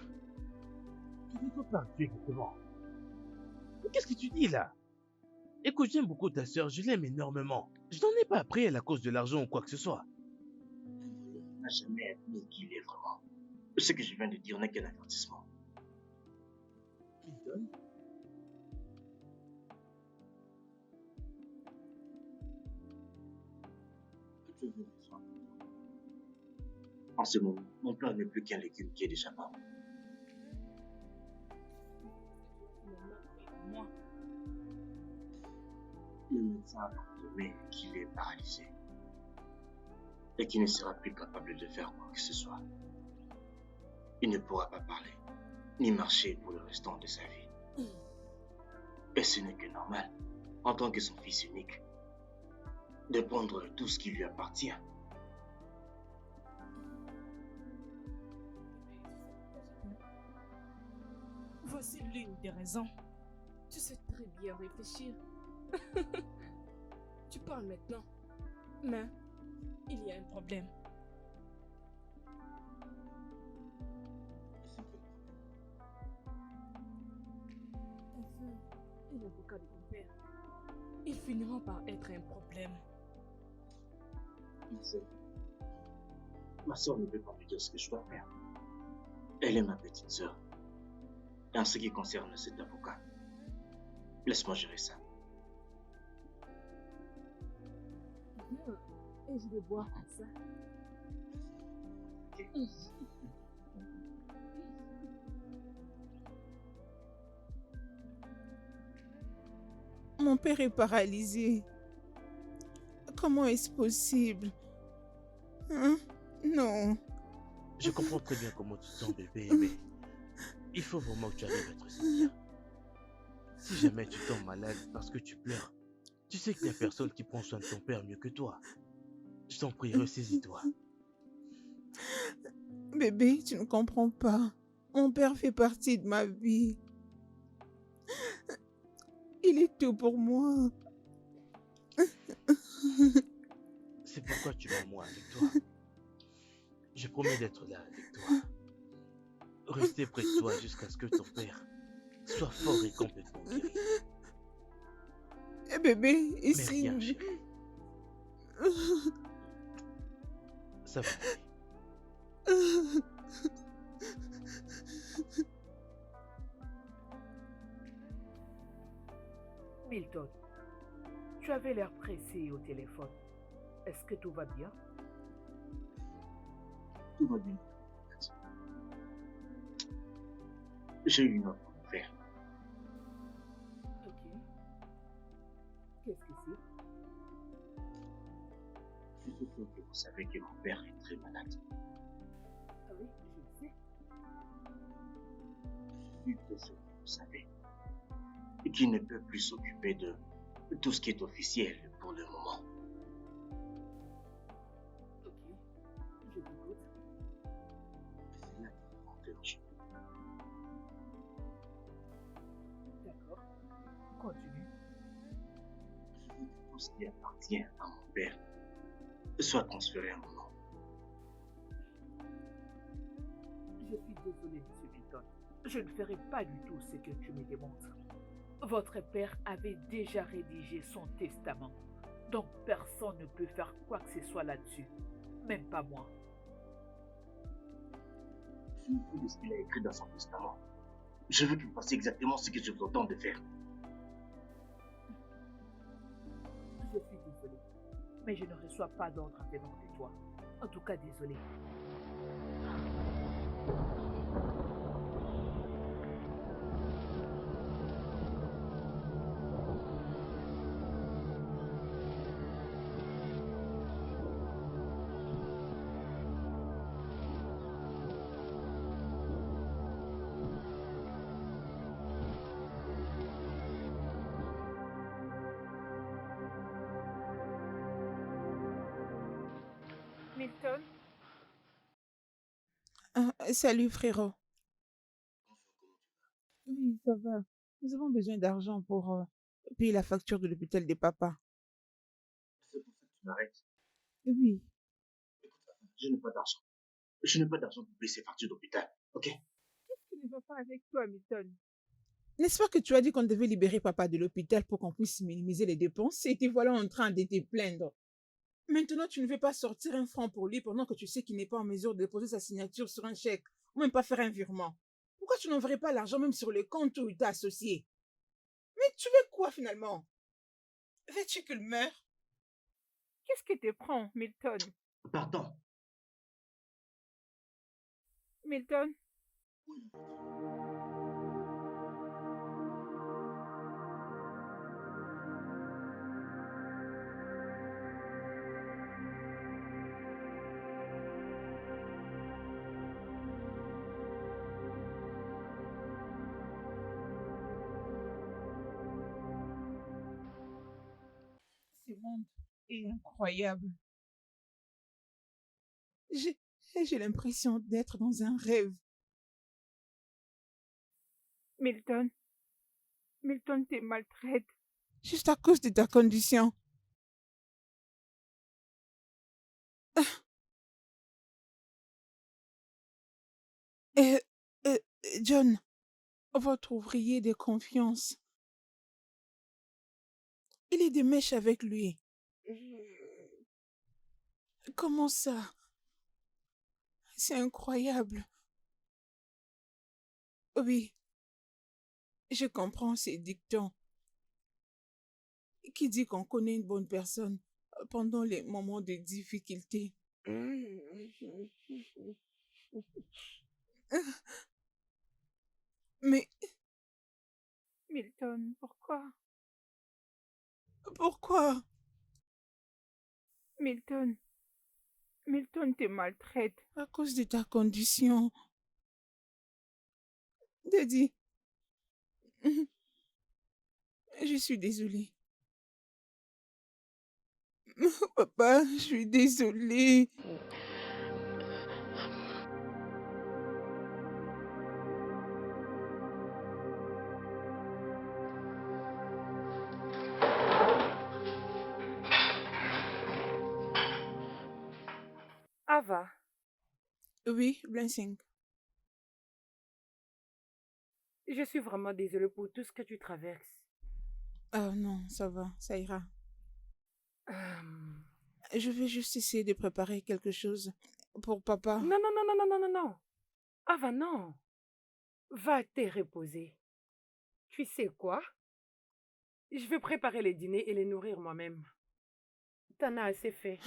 Tu ne peux pas tuer exactement. Qu'est-ce que tu dis là? Écoute, j'aime beaucoup ta sœur, je l'aime énormément. Je n'en ai pas appris elle à cause de l'argent ou quoi que ce soit. Il n'a jamais admis qui il est vraiment. Ce que je viens de dire n'est qu'un avertissement. Milton? Tu veux raison. En ce moment, mon père n'est plus qu'un légume qui est déjà mort. Moi, Le médecin a confirmé qu'il est paralysé et qu'il ne sera plus capable de faire quoi que ce soit. Il ne pourra pas parler, ni marcher pour le restant de sa vie. Et ce n'est que normal, en tant que son fils unique, de prendre tout ce qui lui appartient. voici l'une des raisons. Tu sais très bien réfléchir. Tu parles maintenant. Mais il y a un problème. Enfin, et l'avocat de ton père. Ils finiront par être un problème. Ma soeur ne veut pas me dire ce que je dois faire. Elle est ma petite soeur. Et en ce qui concerne cet avocat, laisse-moi gérer ça. Bien, et je vais boire ça. ok? Mon père est paralysé. Comment est-ce possible? Hein? Non. Je comprends très bien comment tu te sens, bébé, mais il faut vraiment que tu arrives à te ressaisir. Si jamais tu tombes malade parce que tu pleures, tu sais qu'il n'y a personne qui prend soin de ton père mieux que toi. Je t'en prie, ressaisis-toi. Bébé, tu ne comprends pas. Mon père fait partie de ma vie. Il est tout pour moi. C'est pourquoi tu m'as moi avec toi. Je promets d'être là avec toi. Rester près de toi jusqu'à ce que ton père soit fort et complètement guéri. Eh bébé, Mais ici... rien, chérie. Ça va aller. Milton, tu avais l'air pressé au téléphone. Est-ce que tout va bien? Tout va bien. J'ai eu une offre à vous faire. Ok. Qu'est-ce que c'est? Je suis sûr que vous savez que mon père est très malade. Ah oui, je le sais. Je suis très sûr que vous savez. Et qu'il ne peut plus s'occuper de tout ce qui est officiel pour le moment. Ok, je t'écoute. C'est là qu'il faut rentrer en jeu. D'accord. Continue. Je veux que tout ce qui appartient à mon père soit transféré à mon nom. Je suis désolé, Monsieur Milton. Je ne ferai pas du tout ce que tu me démontres. Votre père avait déjà rédigé son testament. Donc personne ne peut faire quoi que ce soit là-dessus. Même pas moi. Je me fous de ce qu'il a écrit dans son testament. Je veux que vous fassiez exactement ce que je vous entends de faire. Je suis désolé. Mais je ne reçois pas d'ordre venant de toi. En tout cas, désolé. Milton, Ah, salut frérot. Oui, ça va. Nous avons besoin d'argent pour payer la facture de l'hôpital des papas. C'est pour ça que tu m'arrêtes. Oui. Écoute, je n'ai pas d'argent. Je n'ai pas d'argent pour payer ces factures d'hôpital, ok? Qu'est-ce qui ne va pas avec toi, Milton? N'est-ce pas que tu as dit qu'on devait libérer papa de l'hôpital pour qu'on puisse minimiser les dépenses et te voilà en train de te plaindre? Maintenant, tu ne veux pas sortir un franc pour lui pendant que tu sais qu'il n'est pas en mesure de déposer sa signature sur un chèque ou même pas faire un virement. Pourquoi tu n'enverrais pas l'argent même sur le compte où il t'a associé? Mais tu veux quoi finalement? Veux-tu qu'il meure? Qu'est-ce qui te prend, Milton? Pardon. Milton? Ce monde est incroyable. J'ai j'ai l'impression d'être dans un rêve. Milton, Milton te maltraite. Juste à cause de ta condition. Et, euh, John, votre ouvrier de confiance, il est de mèche avec lui. Comment ça? C'est incroyable. Oui, je comprends ces dictons qui dit qu'on connaît une bonne personne pendant les moments de difficulté. Mais Milton, pourquoi? pourquoi? Milton, Milton te maltraite. À cause de ta condition. Daddy, je suis désolée. Papa, je suis désolée. Ava, Oui, Blessing. je suis vraiment désolée pour tout ce que tu traverses. Ah non, ça va, ça ira. Euh, Je vais juste essayer de préparer quelque chose pour papa. Non, non, non, non, non, non, non, non. Ava, non. Va te reposer. Tu sais quoi? Je vais préparer les dîners et les nourrir moi-même. T'en as assez fait.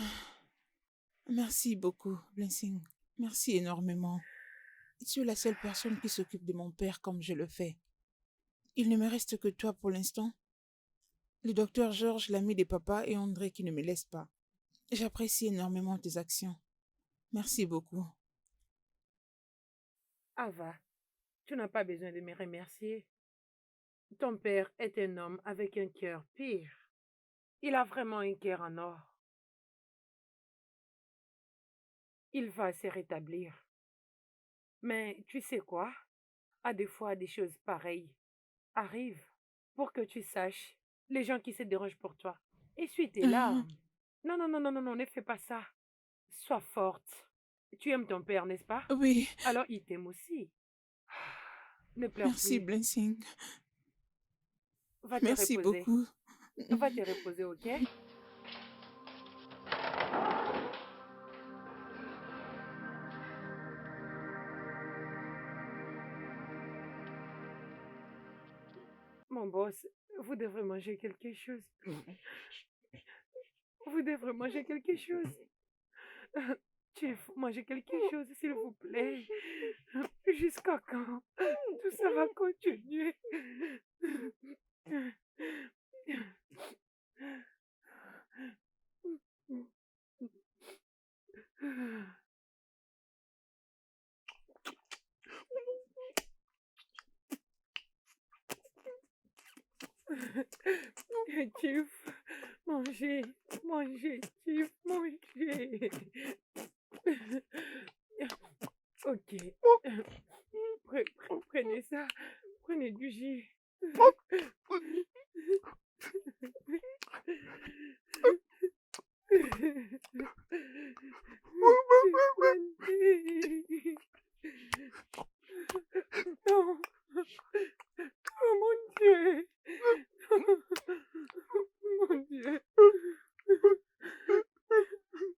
Merci beaucoup, Blessing. Merci énormément. Tu es la seule personne qui s'occupe de mon père comme je le fais. Il ne me reste que toi pour l'instant. Le docteur Georges, l'ami de papa et André qui ne me laissent pas. J'apprécie énormément tes actions. Merci beaucoup. Ava, tu n'as pas besoin de me remercier. Ton père est un homme avec un cœur pur. Il a vraiment un cœur en or. Il va se rétablir. Mais tu sais quoi? À des fois, des choses pareilles arrivent pour que tu saches les gens qui se dérangent pour toi. Essuie tes larmes. Non, non, non, non, non, non, ne fais pas ça. Sois forte. Tu aimes ton père, n'est-ce pas? Oui, Alors il t'aime aussi. Ne pleure merci plus. Blessing. Va te Merci reposer. beaucoup. Va te reposer, ok? Mon boss, vous devrez manger quelque chose. Vous devrez manger quelque chose. Chief, mangez quelque chose, s'il vous plaît. Jusqu'à quand tout ça va continuer? Chief, mangez, mangez, Chief, mangez. Ok. Prenez ça. Prenez du jus. Non. Oh mon Dieu. Mon Dieu.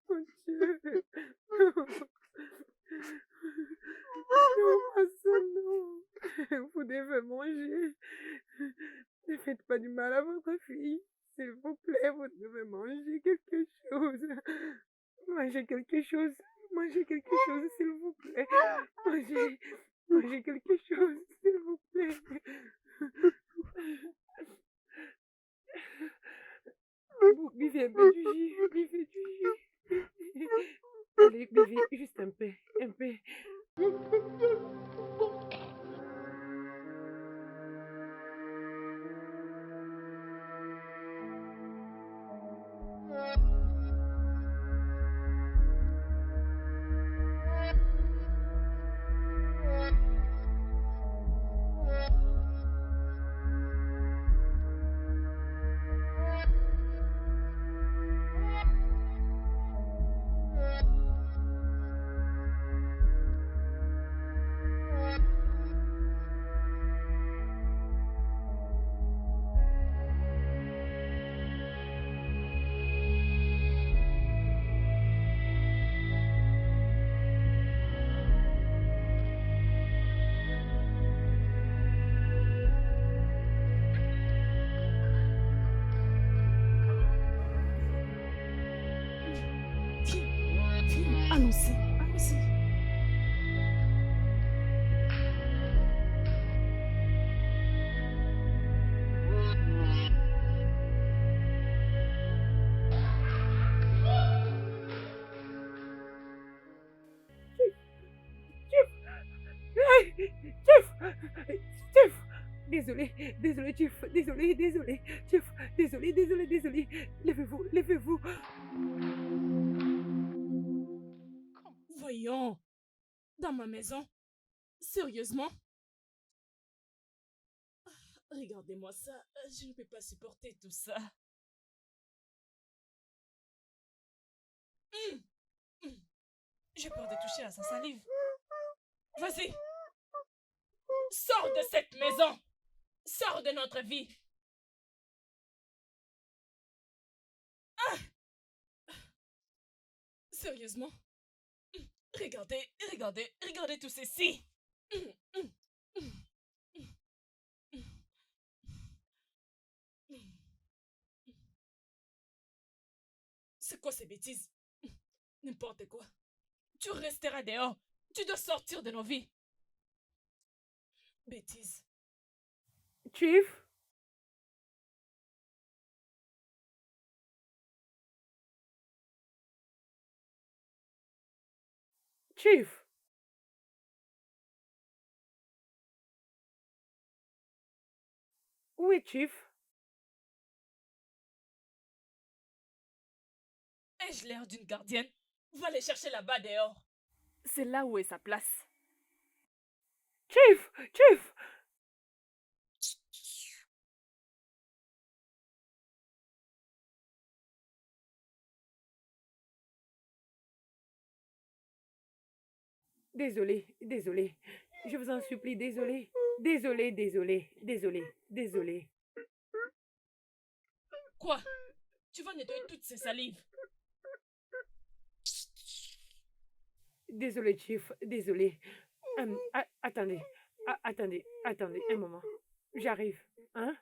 Mon Dieu. Non, pas ça, non. Vous devez manger. Ne faites pas du mal à votre fille. S'il vous plaît, vous devez manger quelque chose. Mangez quelque chose. Mangez quelque chose, s'il vous plaît. Mangez. Mangez quelque chose, s'il vous plaît. Vous buvez un peu du jus. Buvez du jus. Allez, buvez juste un peu. Un peu. Désolé, désolé, Chief. Désolé, désolé. Chief, désolé, désolé, désolé. Levez-vous, levez-vous. Voyons. Dans ma maison. Sérieusement? Regardez-moi ça. Je ne peux pas supporter tout ça. J'ai peur de toucher à sa salive. Vas-y. Sors de cette maison. Sors de notre vie. Sérieusement? Regardez, regardez, regardez tout ceci. C'est quoi ces bêtises? N'importe quoi. Tu resteras dehors. Tu dois sortir de nos vies. Bêtises. Chief? Chief? Oui, Chief. Ai-je l'air d'une gardienne? Va les chercher là-bas dehors. C'est là où est sa place. Chief! Chief! Désolé, désolé. Je vous en supplie, désolé. Désolé, désolé, désolé, désolé. Quoi? Tu vas nettoyer toutes ces salives. Désolé, Chief, désolé. Attendez, attendez, attendez, un moment. J'arrive, hein?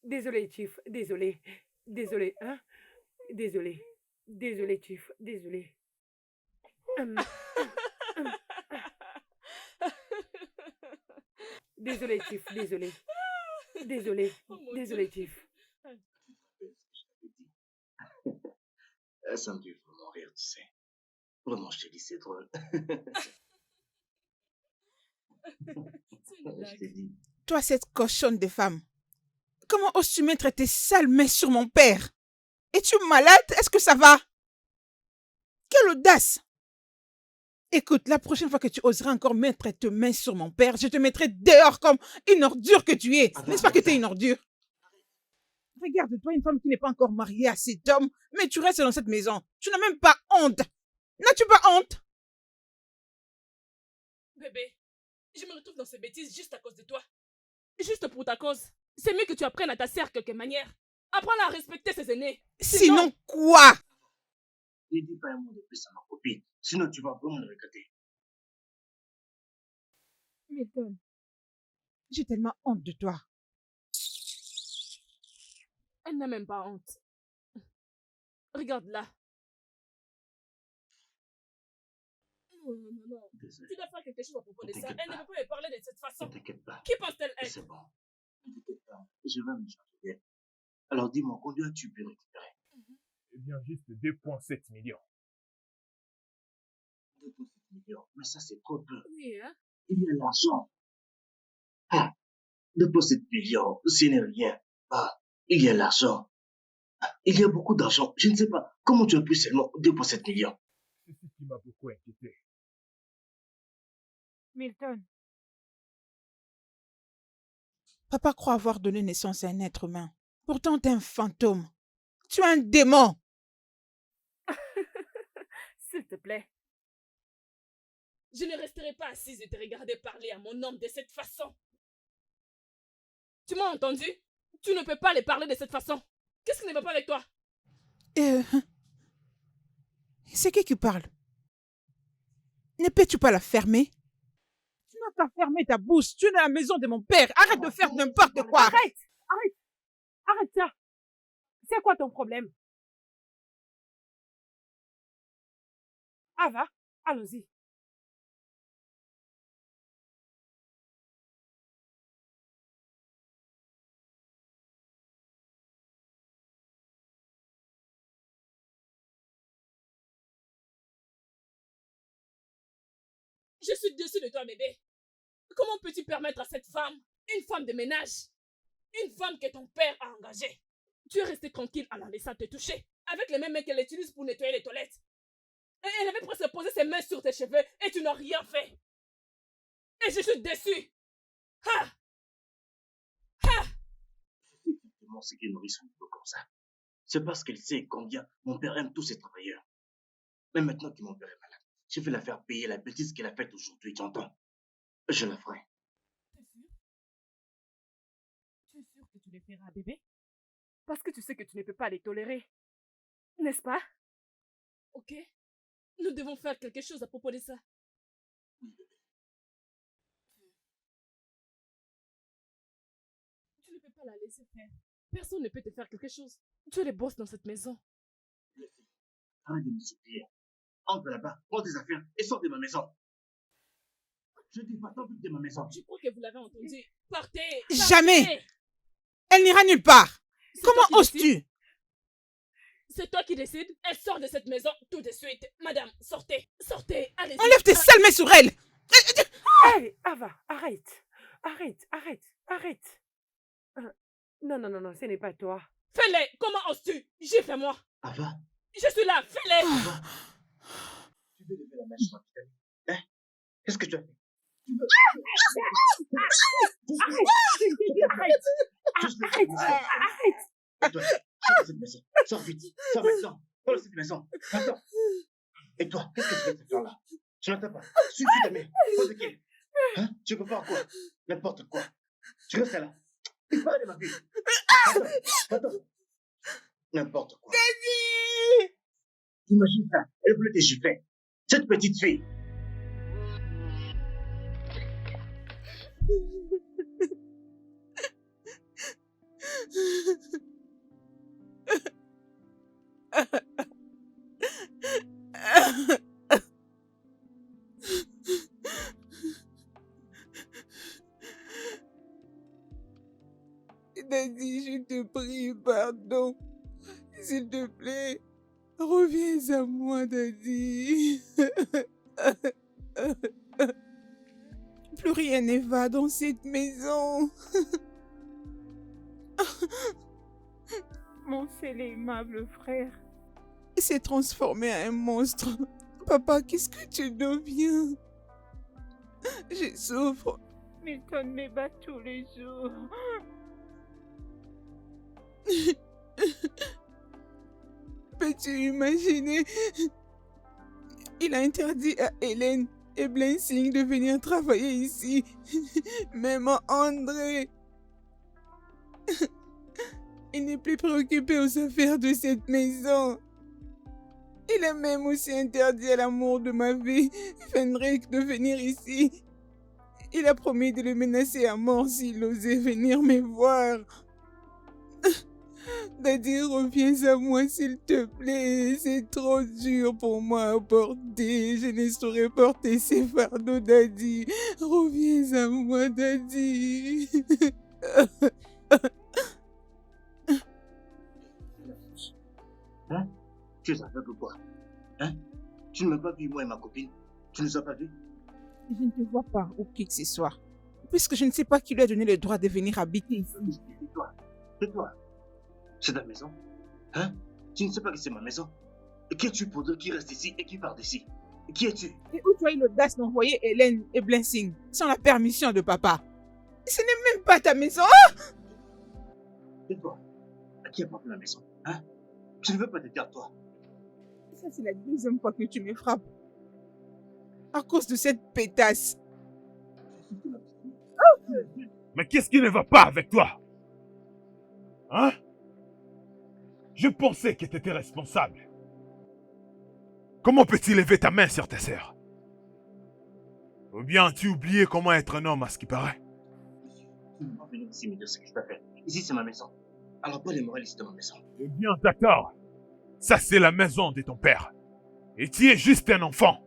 Désolé, Chief, désolé. Désolé, hein? Désolé. Désolé, Chief, désolé. Désolé, Chief, désolé. Désolé, désolé, Chief. Ça me fait vraiment rire, tu sais. Vraiment, je te dis, c'est drôle. Je t'ai dit. Toi, cette cochonne de femme, comment oses-tu mettre tes sales mains sur mon père? Es-tu malade? Est-ce que ça va? Quelle audace! Écoute, la prochaine fois que tu oseras encore mettre tes mains sur mon père, je te mettrai dehors comme une ordure que tu es. N'est-ce pas que tu es une ordure? Regarde-toi, une femme qui n'est pas encore mariée à cet homme, mais tu restes dans cette maison. Tu n'as même pas honte. N'as-tu pas honte? Bébé, je me retrouve dans ces bêtises juste à cause de toi. Juste pour ta cause. C'est mieux que tu apprennes à ta sœur quelque manière. Apprends-la à respecter ses aînés. Sinon quoi? Ne dis pas un mot de plus à ma copine, sinon tu vas vraiment le regretter. Milton, j'ai tellement honte de toi. Elle n'a même pas honte. Regarde-la. Non. Désolé. Tu dois faire quelque chose à propos de ça. T'inquiète Elle ne pas. peut pas me parler de cette façon. Ne t'inquiète pas. Qui pense-t-elle être? C'est bon. Ne t'inquiète pas. Je vais me charger. Alors dis-moi, combien as-tu pu récupérer? Eh bien, juste 2,7 millions. 2,7 millions. Mais ça, c'est trop peu. Oui, hein? Il y a l'argent. Ah, 2,7 millions, ce n'est rien. Ah, il y a l'argent. Ah, il y a beaucoup d'argent. Je ne sais pas comment tu as pu seulement 2,7 millions. C'est ce qui m'a beaucoup inquiété. Milton. Papa croit avoir donné naissance à un être humain. Pourtant, tu es un fantôme. Tu es un démon. S'il te plaît. Je ne resterai pas assise et te regarder parler à mon homme de cette façon. Tu m'as entendu? Tu ne peux pas les parler de cette façon. Qu'est-ce qui ne va pas avec toi? C'est qui parle? Ne peux-tu pas la fermer? Tu n'as qu'à fermer ta bouche. Tu es dans la maison de mon père. Arrête de faire n'importe quoi. Arrête! Arrête! Arrête ça! C'est quoi ton problème? Ava, allons-y. Je suis déçue de toi, bébé. Comment peux-tu permettre à cette femme, une femme de ménage, une femme que ton père a engagée, tu es resté tranquille en la laissant te toucher, avec les mêmes mains qu'elle utilise pour nettoyer les toilettes. Et elle avait presque posé ses mains sur tes cheveux et tu n'as rien fait. Et je suis déçue. Ha! Ha! Je sais exactement ce qui nourrit son ego comme ça. C'est parce qu'elle sait combien mon père aime tous ses travailleurs. Mais maintenant que mon père est malade, je vais la faire payer la bêtise qu'elle a faite aujourd'hui, tu entends? Je la ferai. T'es sûr? Tu es sûr que tu les feras, bébé? Parce que tu sais que tu ne peux pas les tolérer. N'est-ce pas? Ok. Nous devons faire quelque chose à propos de ça. Tu ne peux pas la laisser faire. Personne ne peut te faire quelque chose. Tu es le boss dans cette maison. Les filles, arrête de me supplier. Entre là-bas, prends tes affaires et sors de ma maison. Je dis pas tant de ma maison. Je crois que vous l'avez entendu. Partez! Jamais! Partez! Elle n'ira nulle part. C'est toi Comment qui décides. oses-tu? C'est toi qui décides. Elle sort de cette maison tout de suite. Madame, sortez. Sortez. Allez-y. Enlève tes sales mains sur elle. Hey, Ava, arrête. Arrête. Non, ce n'est pas toi. Fais-les. Comment oses-tu? J'ai fait moi. Ava, Je suis là. Fais-les. Ava. Tu veux lever la main sur ma petite amie? Hein? Qu'est-ce que tu as fait? Tu veux... Arrête. Et toi, sors de cette maison. Sors vite. Sors maintenant. Sors de cette maison. Attends. Et toi, qu'est-ce que tu fais de cette là? Je n'entends pas. Suis ta mère. Pas de qui? Hein? Tu peux pas quoi? N'importe quoi. Tu restes là. Il parle de ma vie. Attends. N'importe quoi. Daddy! Imagine ça. Elle voulait te gifler. Cette petite fille. Daddy, je te prie, pardon. S'il te plaît, reviens à moi, Daddy. Plus rien ne va dans cette maison. Mon seul et aimable frère. Il s'est transformé en un monstre. Papa, qu'est-ce que tu deviens? Je souffre. Milton me bat tous les jours. Peux-tu imaginer? Il a interdit à Hélène et Blansing de venir travailler ici. Même André. Il n'est plus préoccupé aux affaires de cette maison. Il a même aussi interdit à l'amour de ma vie, Fenric, de venir ici. Il a promis de le menacer à mort s'il osait venir me voir. Daddy, reviens à moi s'il te plaît. C'est trop dur pour moi à porter. Je ne saurais porter ces fardeaux, Daddy. Reviens à moi, Daddy. Hein? Tu es aveugle ou quoi? Hein? Tu ne m'as pas vu, moi et ma copine? Tu ne nous as pas vus? Je ne te vois pas ou qui que ce soit. Puisque je ne sais pas qui lui a donné le droit de venir habiter ici. Tais-toi. C'est ta maison? Hein? Tu ne sais pas que c'est ma maison? Et qui es-tu pour dire qui reste ici et qui part d'ici? Qui es-tu? Et où tu as eu l'audace d'envoyer Hélène et Blansing sans la permission de papa? Ce n'est même pas ta maison. Ah! Tais-toi. À qui appartient la maison? Hein? Je ne veux pas te dire toi. Ça, c'est la deuxième fois que tu me frappes. À cause de cette pétasse. Mais qu'est-ce qui ne va pas avec toi? Hein? Je pensais que tu étais responsable. Comment peux-tu lever ta main sur ta sœur? Ou bien as-tu oublié comment être un homme à ce qui paraît? Tu ne peux pas venir ici me dire ce que je dois faire. Ici, c'est ma maison. Alors pas les morales ici dans ma maison. Eh bien, d'accord. Ça, c'est la maison de ton père. Et tu es juste un enfant.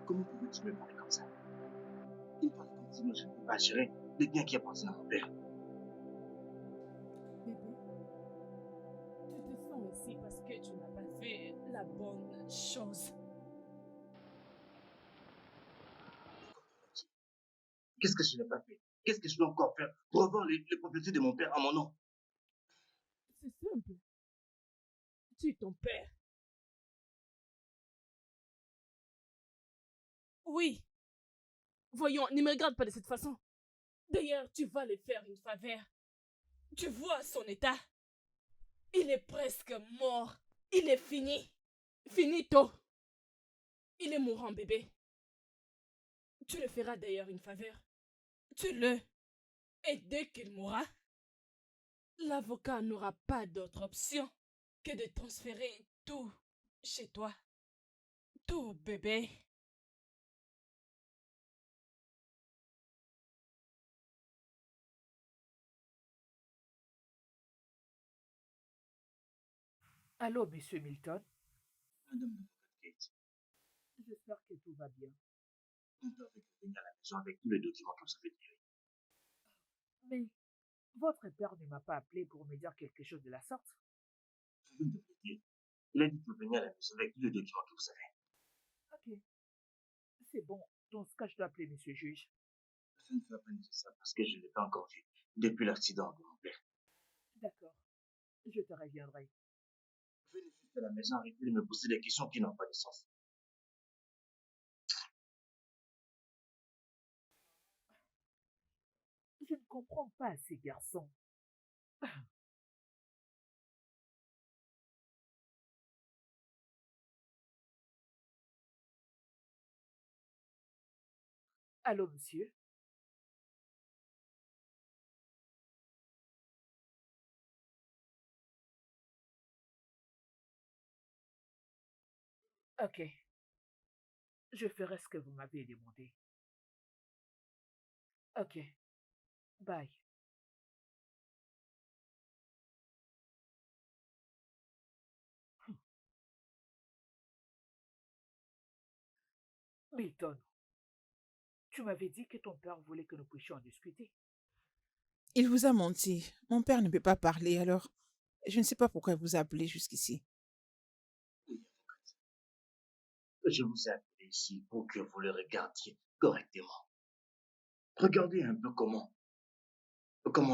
Comment pouvais-tu me parler comme ça? Il parle comme si moi je ne pouvais pas gérer les biens qui appartiennent à mon père. Bébé, tu te sens ici parce que tu n'as pas fait la bonne chose. Qu'est-ce que je n'ai pas fait? Qu'est-ce que je dois encore faire pour avoir les propriétés de mon père à mon nom? C'est simple. Tu es ton père. Oui. Voyons, ne me regarde pas de cette façon. D'ailleurs, tu vas lui faire une faveur. Tu vois son état. Il est presque mort. Il est fini. Finito. Il est mourant, bébé. Tu le feras d'ailleurs une faveur. Tue-le. Et dès qu'il mourra, l'avocat n'aura pas d'autre option que de transférer tout chez toi. Tout, bébé. Allô, monsieur Milton? Madame l'avocate Kate, J'espère que tout va bien. mon père veut venir à la maison avec tous les documents que vous avez tirés. Mais votre père ne m'a pas appelé pour me dire quelque chose de la sorte. Je viens de vous le dire. Il a dit de venir à la maison avec tous les documents que vous avez. Ok, c'est bon. Dans ce cas, je dois appeler monsieur le juge. Je ne fais pas nécessaire parce que je ne l'ai pas encore vu depuis l'accident de mon père. D'accord, je te reviendrai. Venez juste à la maison, arrêtez de me poser des questions qui n'ont pas de sens. Je ne comprends pas ces garçons. Allô, monsieur? Ok, je ferai ce que vous m'avez demandé. Ok, bye. Milton, tu m'avais dit que ton père voulait que nous puissions en discuter. Il vous a menti. Mon père ne peut pas parler, alors je ne sais pas pourquoi il vous a appelé jusqu'ici. Oui, avocate. Je vous ai appelé ici pour que vous le regardiez correctement. Regardez un peu comment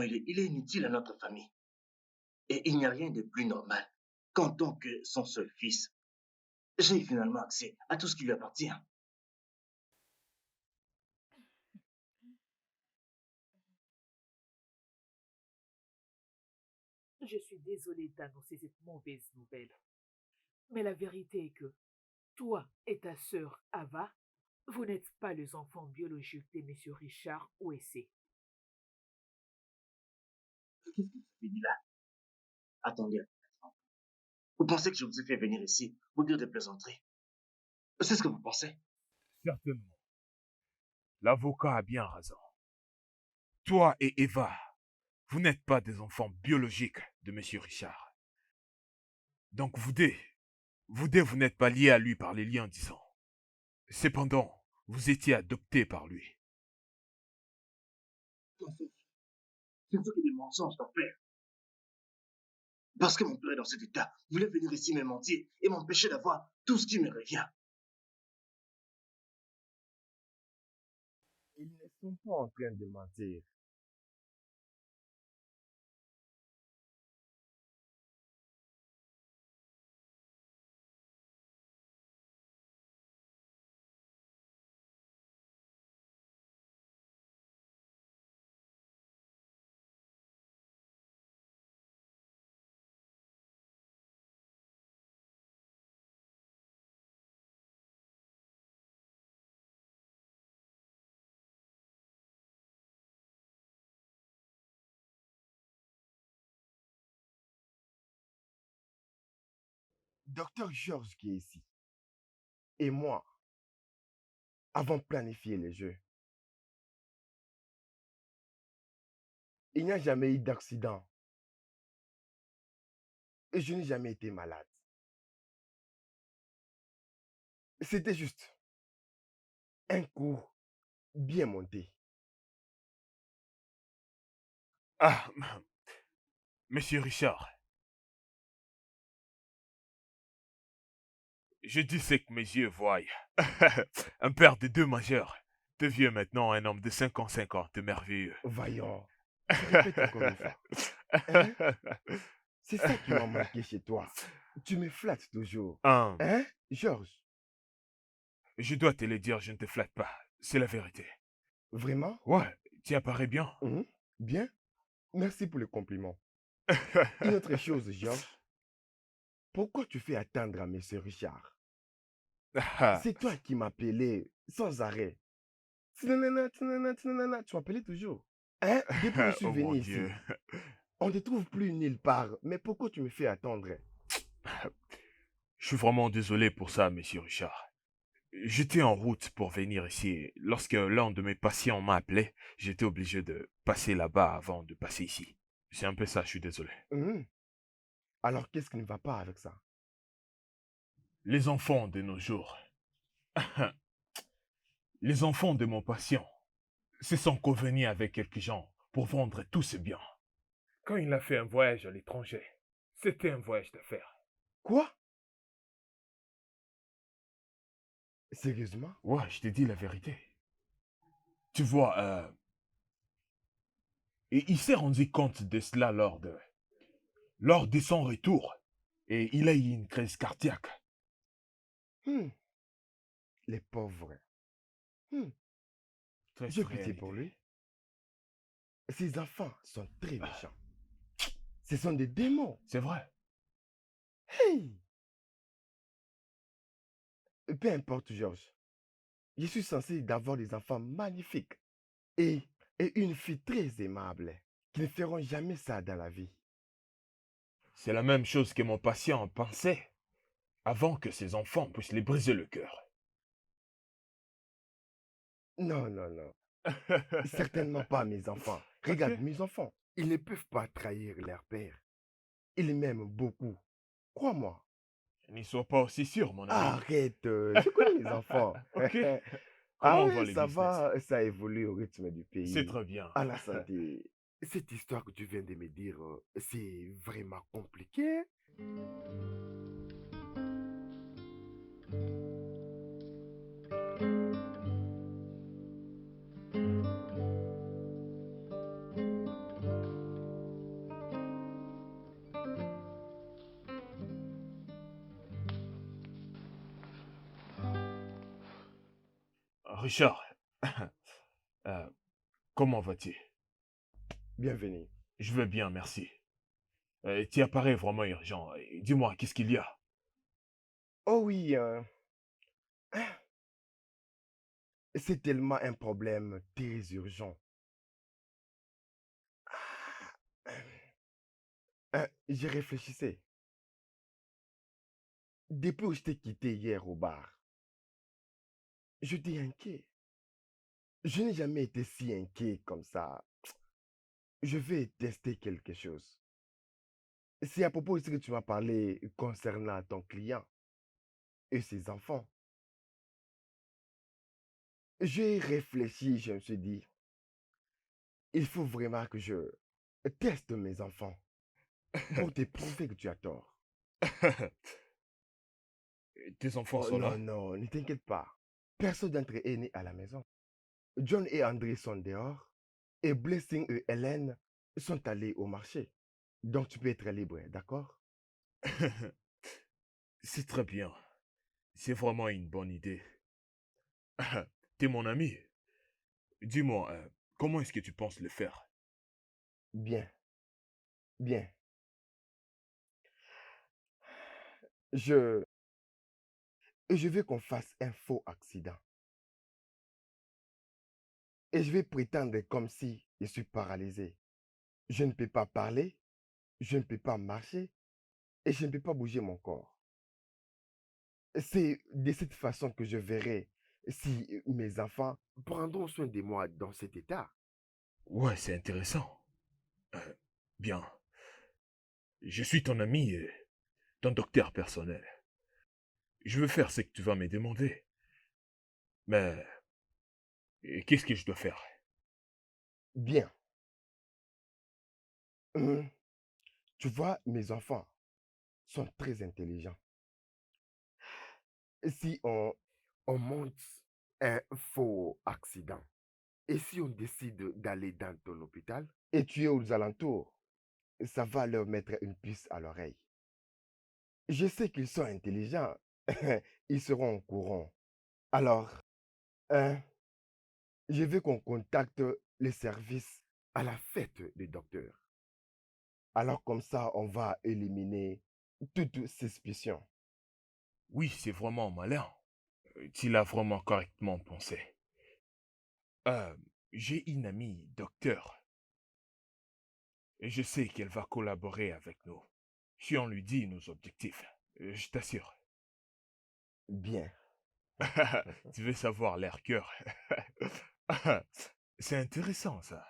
il est. Il est inutile à notre famille. Et il n'y a rien de plus normal qu'en tant que son seul fils, j'ai finalement accès à tout ce qui lui appartient. Je suis désolée d'annoncer cette mauvaise nouvelle. Mais la vérité est que toi et ta sœur Ava, vous n'êtes pas les enfants biologiques de M. Richard Ouessé. Qu'est-ce que vous avez dit là? Attendez, vous pensez que je vous ai fait venir ici pour dire des plaisanteries? C'est ce que vous pensez? Certainement. L'avocat a bien raison. Toi et Eva, vous n'êtes pas des enfants biologiques de M. Richard. Donc vous n'êtes pas liés à lui par les liens disants. Cependant, vous étiez adoptés par lui. Mensonge. Ce ne sont que des mensonges, ton père. Parce que mon père est dans cet état, vous voulez venir ici me mentir et m'empêcher d'avoir tout ce qui me revient. Ils ne sont pas en train de mentir. Docteur Georges qui est ici et moi avons planifié le jeu. Il n'y a jamais eu d'accident et je n'ai jamais été malade. C'était juste Un coup bien monté. Ah, monsieur Richard, je dis ce que mes yeux voient. Un père de 2 majeurs devient maintenant un homme de 55 ans, de merveilleux. Voyons, tu répètes encore une fois. Hein? C'est ça qui m'a manqué chez toi. Tu me flattes toujours. Hein, Hein, Georges? je dois te le dire, je ne te flatte pas. C'est la vérité. Vraiment? Ouais, tu apparais bien. Bien. Merci pour le compliment. Une autre chose, Georges. Pourquoi tu fais attendre à monsieur Richard? Ah, C'est toi qui m'appelais sans arrêt. Tinanana, tinanana, tinanana. Tu m'appelais toujours. Hein? Depuis que je suis oh mon venu ici, Dieu. on ne te trouve plus nulle part. Mais pourquoi tu me fais attendre? Je suis vraiment désolé pour ça, monsieur Richard. J'étais en route pour venir ici. Et lorsque l'un de mes patients m'a appelé, j'étais obligé de passer là-bas avant de passer ici. C'est un peu ça, je suis désolé. Alors, qu'est-ce qui ne va pas avec ça? Les enfants de nos jours. Les enfants de mon patient se sont convenus avec quelques gens pour vendre tous ses biens. Quand il a fait un voyage à l'étranger, c'était un voyage d'affaires. Quoi? Sérieusement? Ouais, je te dis la vérité. Tu vois, et il s'est rendu compte de cela lors de son retour. Et il a eu une crise cardiaque. Les pauvres. Très J'ai réalité. pitié pour lui. Ces enfants sont très méchants. Ce sont des démons. C'est vrai. Hey! Peu importe, Georges. Je suis censé d'avoir des enfants magnifiques et une fille très aimable qui ne feront jamais ça dans la vie. C'est la même chose que mon patient pensait avant que ses enfants puissent les briser le cœur. Non, non, non. Certainement pas mes enfants. Regarde, mes enfants, ils ne peuvent pas trahir leur père. Ils m'aiment beaucoup. Crois-moi. N'y sois pas aussi sûr, mon ami. Arrête, je connais mes enfants. Ok. Ah Comment ouais, va le ça business? va, ça évolue au rythme du pays. C'est très bien. À la santé. Cette histoire que tu viens de me dire, c'est vraiment compliqué. Richard, comment vas-tu? Bienvenue. Je vais bien, merci. Tu apparais vraiment urgent. Dis-moi, qu'est-ce qu'il y a? Oh oui, c'est tellement un problème très urgent. J'y réfléchissais. Depuis où je t'ai quitté hier au bar, j'étais inquiet. Je n'ai jamais été si inquiet comme ça. Je vais tester quelque chose. C'est à propos de ce que tu m'as parlé concernant ton client et ses enfants. J'ai réfléchi, je me suis dit, il faut vraiment que je teste mes enfants pour te prouver que tu as tort. Tes enfants Oh sont là? non, non, ne t'inquiète pas. Personne d'entre eux est né à la maison. John et André sont dehors et Blessing et Hélène sont allés au marché. Donc tu peux être libre, d'accord? C'est très bien. C'est vraiment une bonne idée. T'es mon ami. Dis-moi, comment est-ce que tu penses le faire? Bien, bien. Je veux qu'on fasse un faux accident. Et je vais prétendre comme si je suis paralysé. Je ne peux pas parler, je ne peux pas marcher et je ne peux pas bouger mon corps. C'est de cette façon que je verrai si mes enfants prendront soin de moi dans cet état. Ouais, c'est intéressant. Bien. Je suis ton ami et ton docteur personnel. Je veux faire ce que tu vas me demander. Mais Et qu'est-ce que je dois faire? Bien. Hum, Tu vois, mes enfants sont très intelligents. Si on monte un faux accident, et si on décide d'aller dans ton hôpital, et tu es aux alentours, ça va leur mettre une puce à l'oreille. Je sais qu'ils sont intelligents. Ils seront au courant. Alors, hein, je veux qu'on contacte les services à la fête des docteurs. Alors comme ça, on va éliminer toute suspicion. Oui, c'est vraiment malin. Tu l'as vraiment correctement pensé. Euh, j'ai une amie, docteur, et je sais qu'elle va collaborer avec nous. Si on lui dit nos objectifs, je t'assure. Bien. Tu veux savoir l'air cœur. C'est intéressant ça.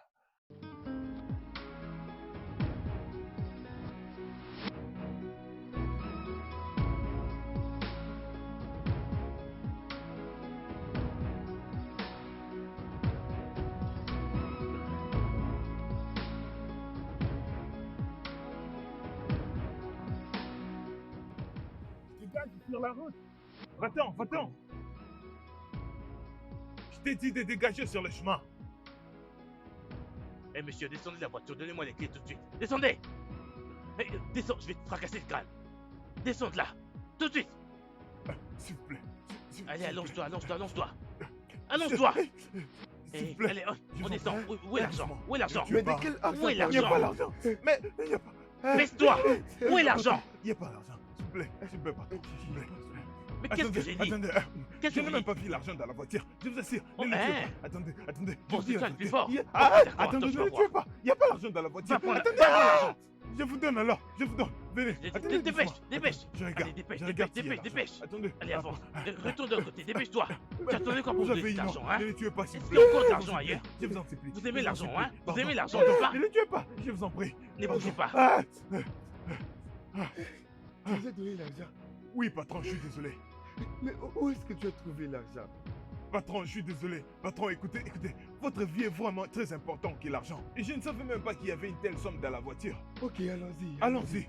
Dégage sur la route. Va-t'en, va-t'en. Je t'ai dit de dégager sur le chemin. Eh monsieur, descendez de la voiture, donnez-moi les clés tout de suite. Descendez. Eh, descends, je vais te fracasser le crâne. Descends de là, tout de suite. S'il vous plaît. Allez, allonge-toi, allonge-toi, allonge-toi. Allonge-toi. S'il vous Eh, plaît. allez, on descend. Où est l'argent? Où est l'argent? Tu es de quel argent? Où est Il n'y a l'argent? pas l'argent. Mais il n'y a pas. Baisse-toi. Où est l'argent? Il n'y a pas l'argent. S'il vous plaît, pardon. S'il vous plaît. Mais qu'est-ce que j'ai dit? Attendez, Qu'est-ce je que n'ai j'ai même dit? pas vu l'argent dans la voiture. Je vous assure. Oh, Ne le tuez hein. pas. Attendez. Bon, je vous dis c'est toi la le plus vérité. fort. Attendez, ne le tuez pas. Il n'y a pas l'argent dans la voiture. Va prendre Attendez. l'argent. Je vous donne alors. Je vous donne. Venez. Attendez, Dépêche, doucement. dépêche. Je regarde. Allez, dépêche, je regarde dépêche, s'il y a dépêche, l'argent. Attendez. Allez, avance. Retourne de l'autre côté, dépêche-toi. Mais Tu attendais quoi pour vous donner avez cet une argent, honte. hein? Ne les tuez pas, s'il Est-ce vous qu'il y a plaît. encore de l'argent S'il vous plaît. ailleurs? Je vous en supplie. Vous aimez Je l'argent, en supplie. hein? Vous Pardon, aimez l'argent, pardon. n'est-ce pas? Ne les tuez pas. Je vous en prie. Ne bougez pas. Tu nous as donné l'argent. Oui, patron, je suis désolé. Mais où est-ce que tu as trouvé l'argent? Patron, je suis désolé. Patron, écoutez. Votre vie est vraiment très importante que l'argent. Et je ne savais même pas qu'il y avait une telle somme dans la voiture. Ok, allons-y. Allons-y.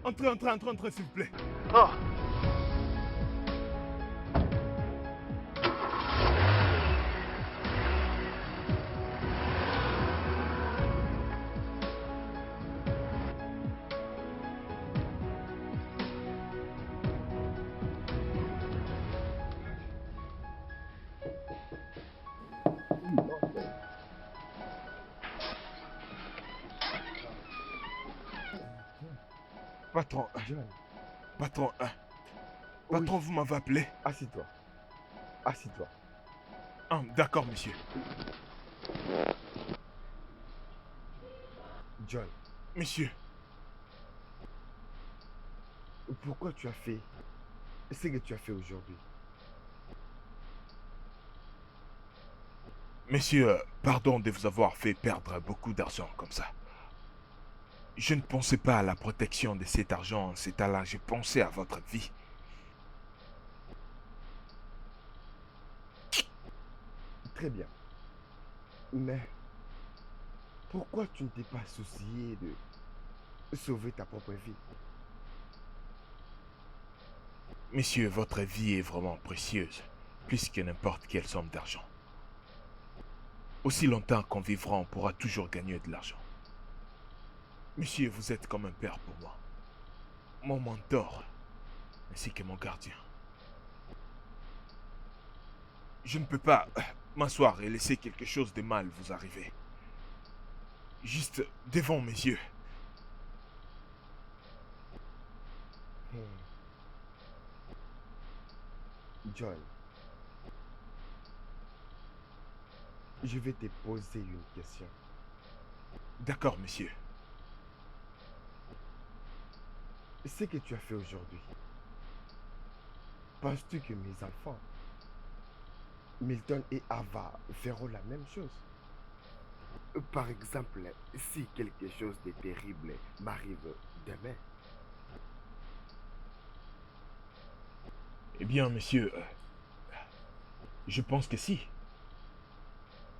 Entrez, s'il vous plaît. Patron, John, patron, Oui. patron, vous m'avez appelé. assis-toi. Assis-toi. Ah, d'accord, monsieur. John, Monsieur, pourquoi tu as fait ce que tu as fait aujourd'hui? monsieur, pardon de vous avoir fait perdre beaucoup d'argent comme ça. Je ne pensais pas à la protection de cet argent en cet temps-là. Je pensais à votre vie. Très bien. Mais pourquoi tu ne t'es pas soucié de sauver ta propre vie? Monsieur, votre vie est vraiment précieuse, plus que n'importe quelle somme d'argent. Aussi longtemps qu'on vivra, on pourra toujours gagner de l'argent. Monsieur, vous êtes comme un père pour moi. Mon mentor, ainsi que mon gardien. Je ne peux pas m'asseoir et laisser quelque chose de mal vous arriver. Juste devant mes yeux. John, je vais te poser une question. D'accord, monsieur. Ce que tu as fait aujourd'hui, penses-tu que mes enfants, Milton et Ava, feront la même chose? Par exemple, si quelque chose de terrible m'arrive demain. Eh bien, monsieur, Je pense que si.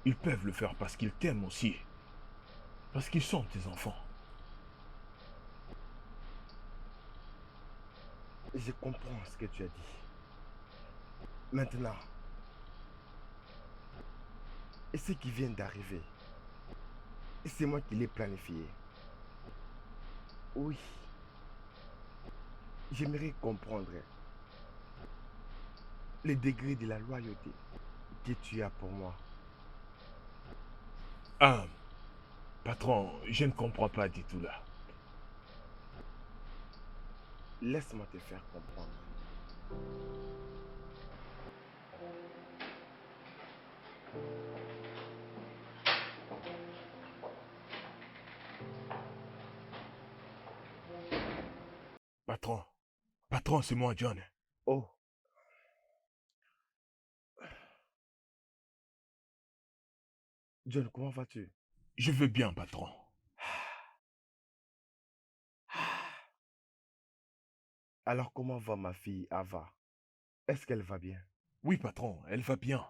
Ils peuvent le faire parce qu'ils t'aiment aussi. Parce qu'ils sont tes enfants. Je comprends ce que tu as dit. Maintenant, et ce qui vient d'arriver, c'est moi qui l'ai planifié. Oui. J'aimerais comprendre le degré de la loyauté que tu as pour moi. Ah, patron, je ne comprends pas du tout là. Laisse-moi te faire comprendre. Patron, patron, c'est moi, John. Oh. John, comment vas-tu? Je veux bien, patron. Alors comment va ma fille Ava? Est-ce qu'elle va bien? Oui, patron, elle va bien.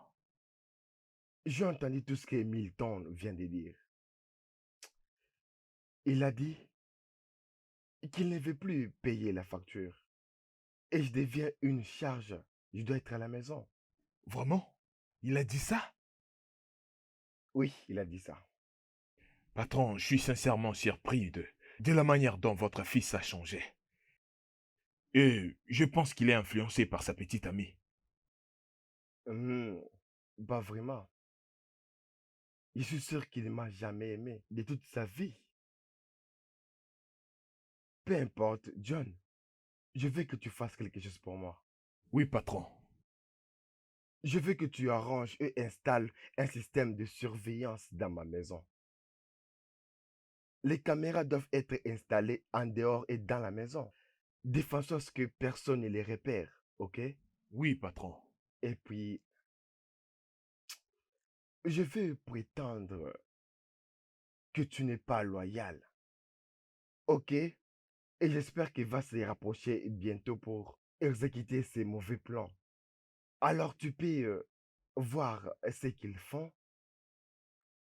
J'ai entendu tout ce que Milton vient de dire. Il a dit qu'il ne veut plus payer la facture. Et je deviens une charge. Je dois être à la maison. Vraiment? Il a dit ça? Oui, il a dit ça. Patron, je suis sincèrement surpris de la manière dont votre fils a changé. Et je pense qu'il est influencé par sa petite amie. Bah vraiment. Je suis sûr qu'il ne m'a jamais aimé de toute sa vie. Peu importe, John. Je veux que tu fasses quelque chose pour moi. Oui, patron. Je veux que tu arranges et installes un système de surveillance dans ma maison. Les caméras doivent être installées en dehors et dans la maison, de façon à ce que personne ne les repère, ok? Oui, patron. Et puis, je veux prétendre que tu n'es pas loyal, ok? Et j'espère qu'il va se rapprocher bientôt pour exécuter ses mauvais plans. Alors tu peux voir ce qu'ils font,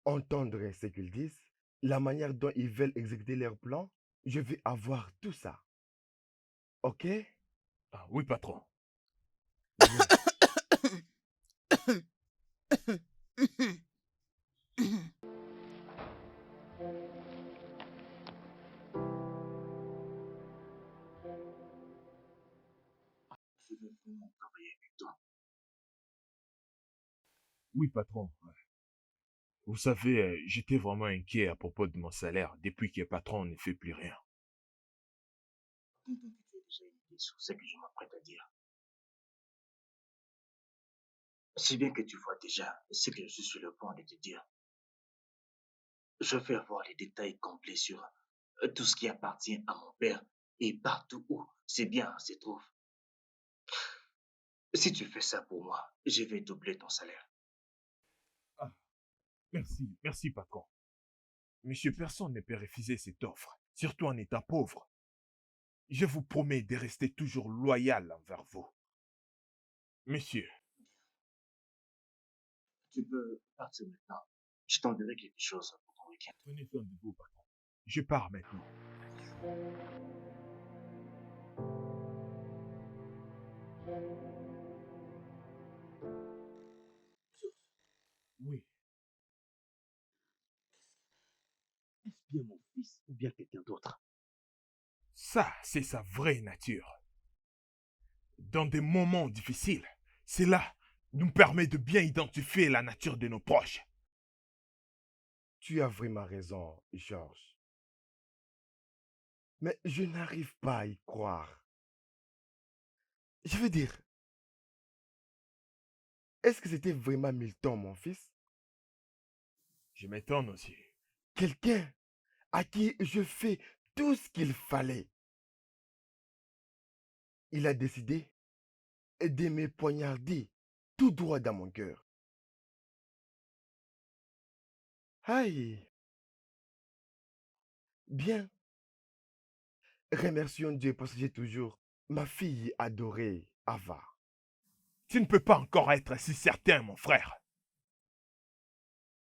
entendre ce qu'ils disent, la manière dont ils veulent exécuter leurs plans. Je vais avoir tout ça. Ok? Ah, oui, patron. Bien. Je veux vraiment travailler avec toi. Oui, patron. Vous savez, j'étais vraiment inquiet à propos de mon salaire depuis que patron ne fait plus rien. Tonton, tu as déjà une idée sur ce que je m'apprête à dire. Si bien que tu vois déjà ce que je suis sur le point de te dire. Je vais avoir les détails complets sur tout ce qui appartient à mon père et partout où ces biens se trouvent. Si tu fais ça pour moi, je vais doubler ton salaire. Ah, merci, merci, patron. Monsieur, personne ne peut refuser cette offre, surtout en état pauvre. Je vous promets de rester toujours loyal envers vous. Monsieur, Tu peux partir maintenant. Je t'enverrai quelque chose pour ton week-end. prenez soin de vous, patron. Je pars maintenant. Oui, Est-ce bien mon fils ou bien quelqu'un d'autre? ça, c'est sa vraie nature. Dans des moments difficiles, cela nous permet de bien identifier la nature de nos proches. Tu as vraiment raison, Georges. Mais je n'arrive pas à y croire. Je veux dire, est-ce que c'était vraiment Milton, mon fils? Je m'étonne aussi. Quelqu'un à qui je fais tout ce qu'il fallait. Il a décidé de me poignarder tout droit dans mon cœur. Aïe! Bien. Remercions Dieu parce que j'ai toujours ma fille adorée, Ava. Tu ne peux pas encore être si certain, mon frère.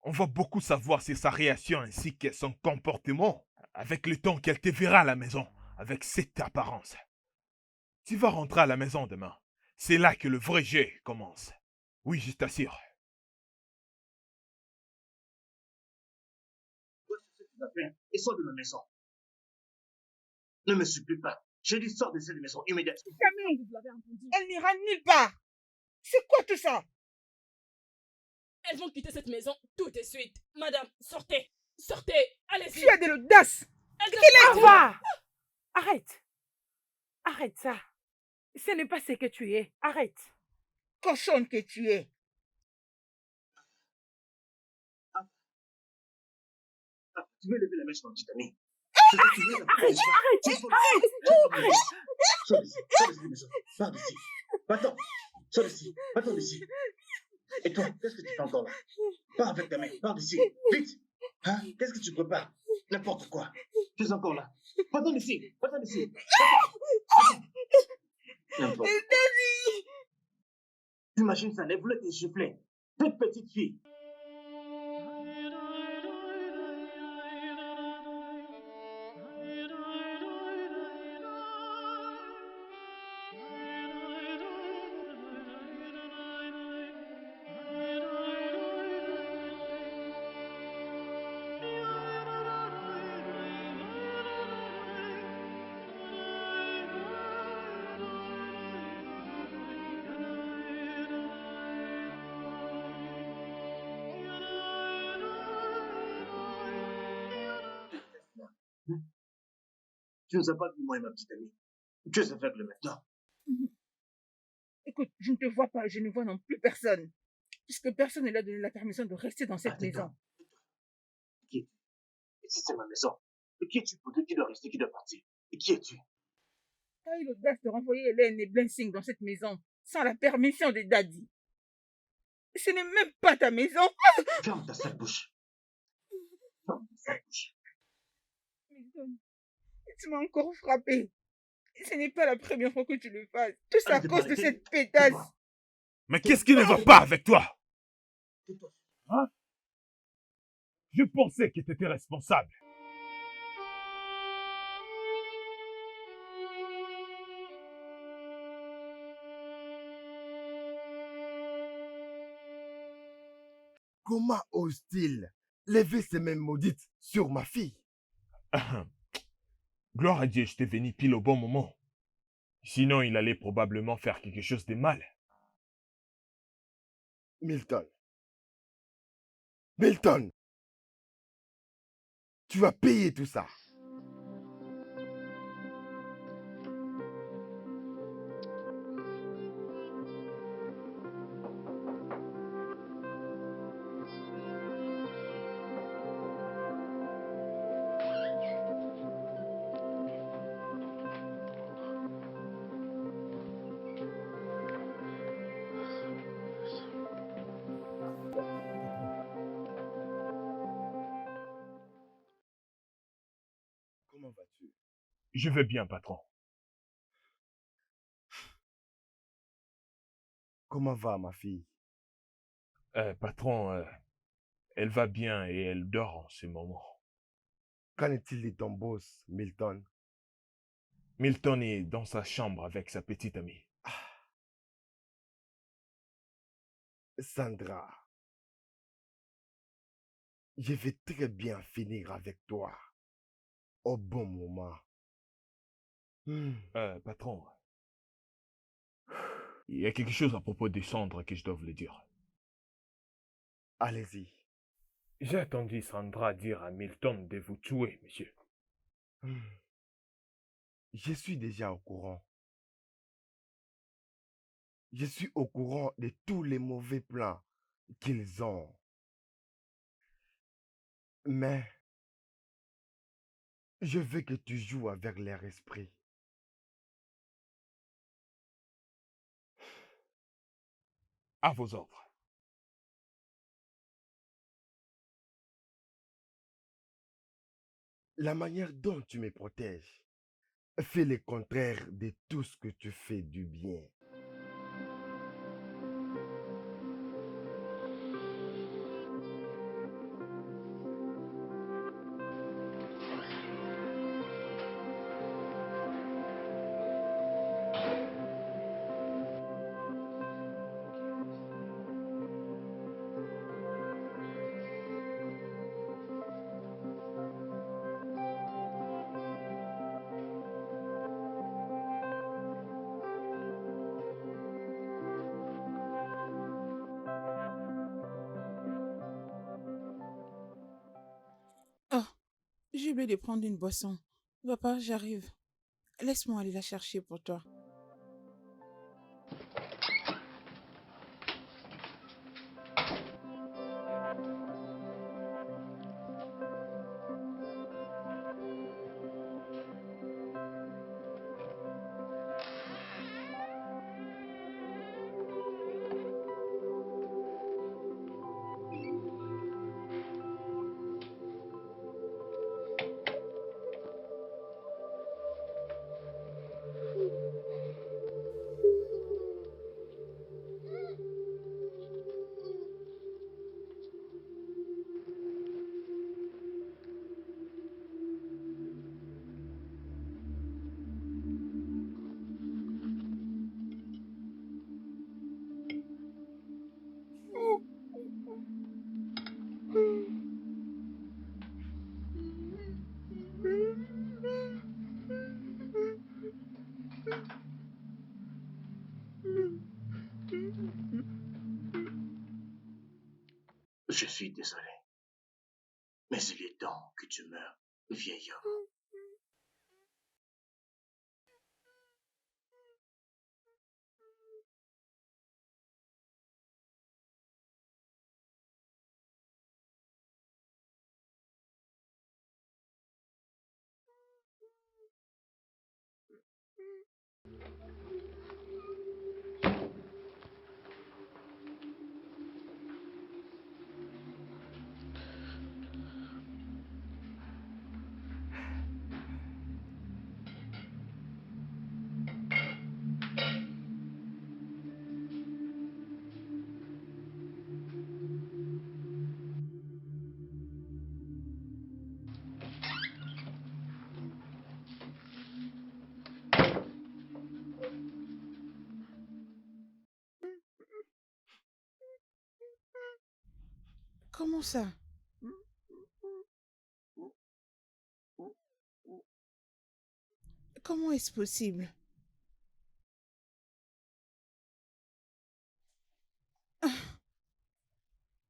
On va beaucoup savoir sur sa réaction ainsi que son comportement avec le temps qu'elle te verra à la maison, avec cette apparence. Tu vas rentrer à la maison demain. C'est là que le vrai jeu commence. Oui, je t'assure. Et sors de ma maison. Ne me supplie pas. Je dis sors de cette maison immédiatement. Camille, Vous l'avez entendu. elle n'ira nulle part. C'est quoi tout ça? Elles vont quitter cette maison tout de suite. Madame, sortez. Sortez. Allez-y. Tu as de l'audace. Elles Au revoir. Arrête. Arrête ça. Ce n'est pas ce que tu es. Arrête. Cochonne que tu es. Tu veux lever la main sur mon petit ami. Arrête. Sors d'ici de la maison. Pars d'ici. Va-t'en. Sors d'ici. Va-t'en d'ici. Et toi, qu'est-ce que tu fais encore là? Pars avec ta main. Pars d'ici. Vite. Hein? Qu'est-ce que tu prépares? N'importe quoi. Tu es encore là. Va-t'en d'ici. Va-t'en d'ici. N'importe quoi. T'imagines ça, les voulait t'insuffler. Toute petite fille. Tu nous as pas vu, moi et ma petite amie. Tu es aveugle maintenant. Écoute, je ne te vois pas, je ne vois non plus personne. Puisque personne ne lui a donné la permission de rester dans cette Tais-toi. maison. Qui es-tu? Et si c'est ma maison, et qui es-tu pour dire qui doit rester, qui doit partir? Et qui es-tu? Tu as eu l'audace de renvoyer Hélène et Blessing dans cette maison sans la permission de Daddy. Ce n'est même pas ta maison. Ferme ta sale bouche. Ferme ta sale bouche. Milton, tu m'as encore frappé. Ce n'est pas la première fois que tu le fasses. Tout ça à Arrête de cause de parler. cette pétasse. Tais-toi. Mais qu'est-ce qui ne va pas avec toi? Tais-toi. Hein? Je pensais que tu étais responsable. Comment ose-t-il lever ses mains maudites sur ma fille? Gloire à Dieu, je t'ai venu pile au bon moment. Sinon, il allait probablement faire quelque chose de mal. Milton. Milton. Tu vas payer tout ça. Comment vas-tu? Je vais bien, patron. Comment va ma fille? Patron, elle va bien et elle dort en ce moment. Qu'en est-il de ton boss, Milton? Milton est dans sa chambre avec sa petite amie. Sandra, je vais très bien finir avec toi au bon moment. Patron, il y a quelque chose à propos de Sandra que je dois vous le dire. Allez-y. J'ai entendu Sandra dire à Milton de vous tuer, monsieur. Je suis déjà au courant. Je suis au courant de tous les mauvais plans qu'ils ont. Mais je veux que tu joues avec leur esprit. À vos ordres. La manière dont tu me protèges fait le contraire de tout ce que tu fais du bien. J'ai oublié de prendre une boisson. Papa, j'arrive. Laisse-moi aller la chercher pour toi. Je suis désolé, mais il est temps que tu meurs, vieil homme. Comment ça? Comment est-ce possible? Ah,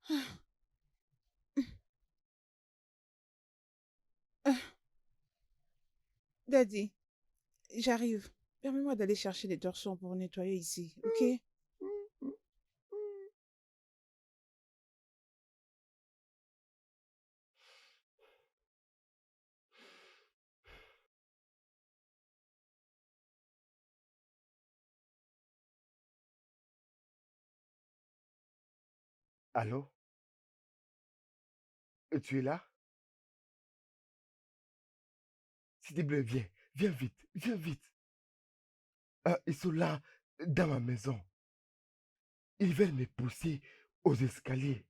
ah, ah. Daddy, j'arrive. Permets-moi d'aller chercher les torchons pour nettoyer ici, ok? Allô? Tu es là? S'il te plaît, viens. Viens vite. Viens vite. Ils sont là, dans ma maison. Ils veulent me pousser aux escaliers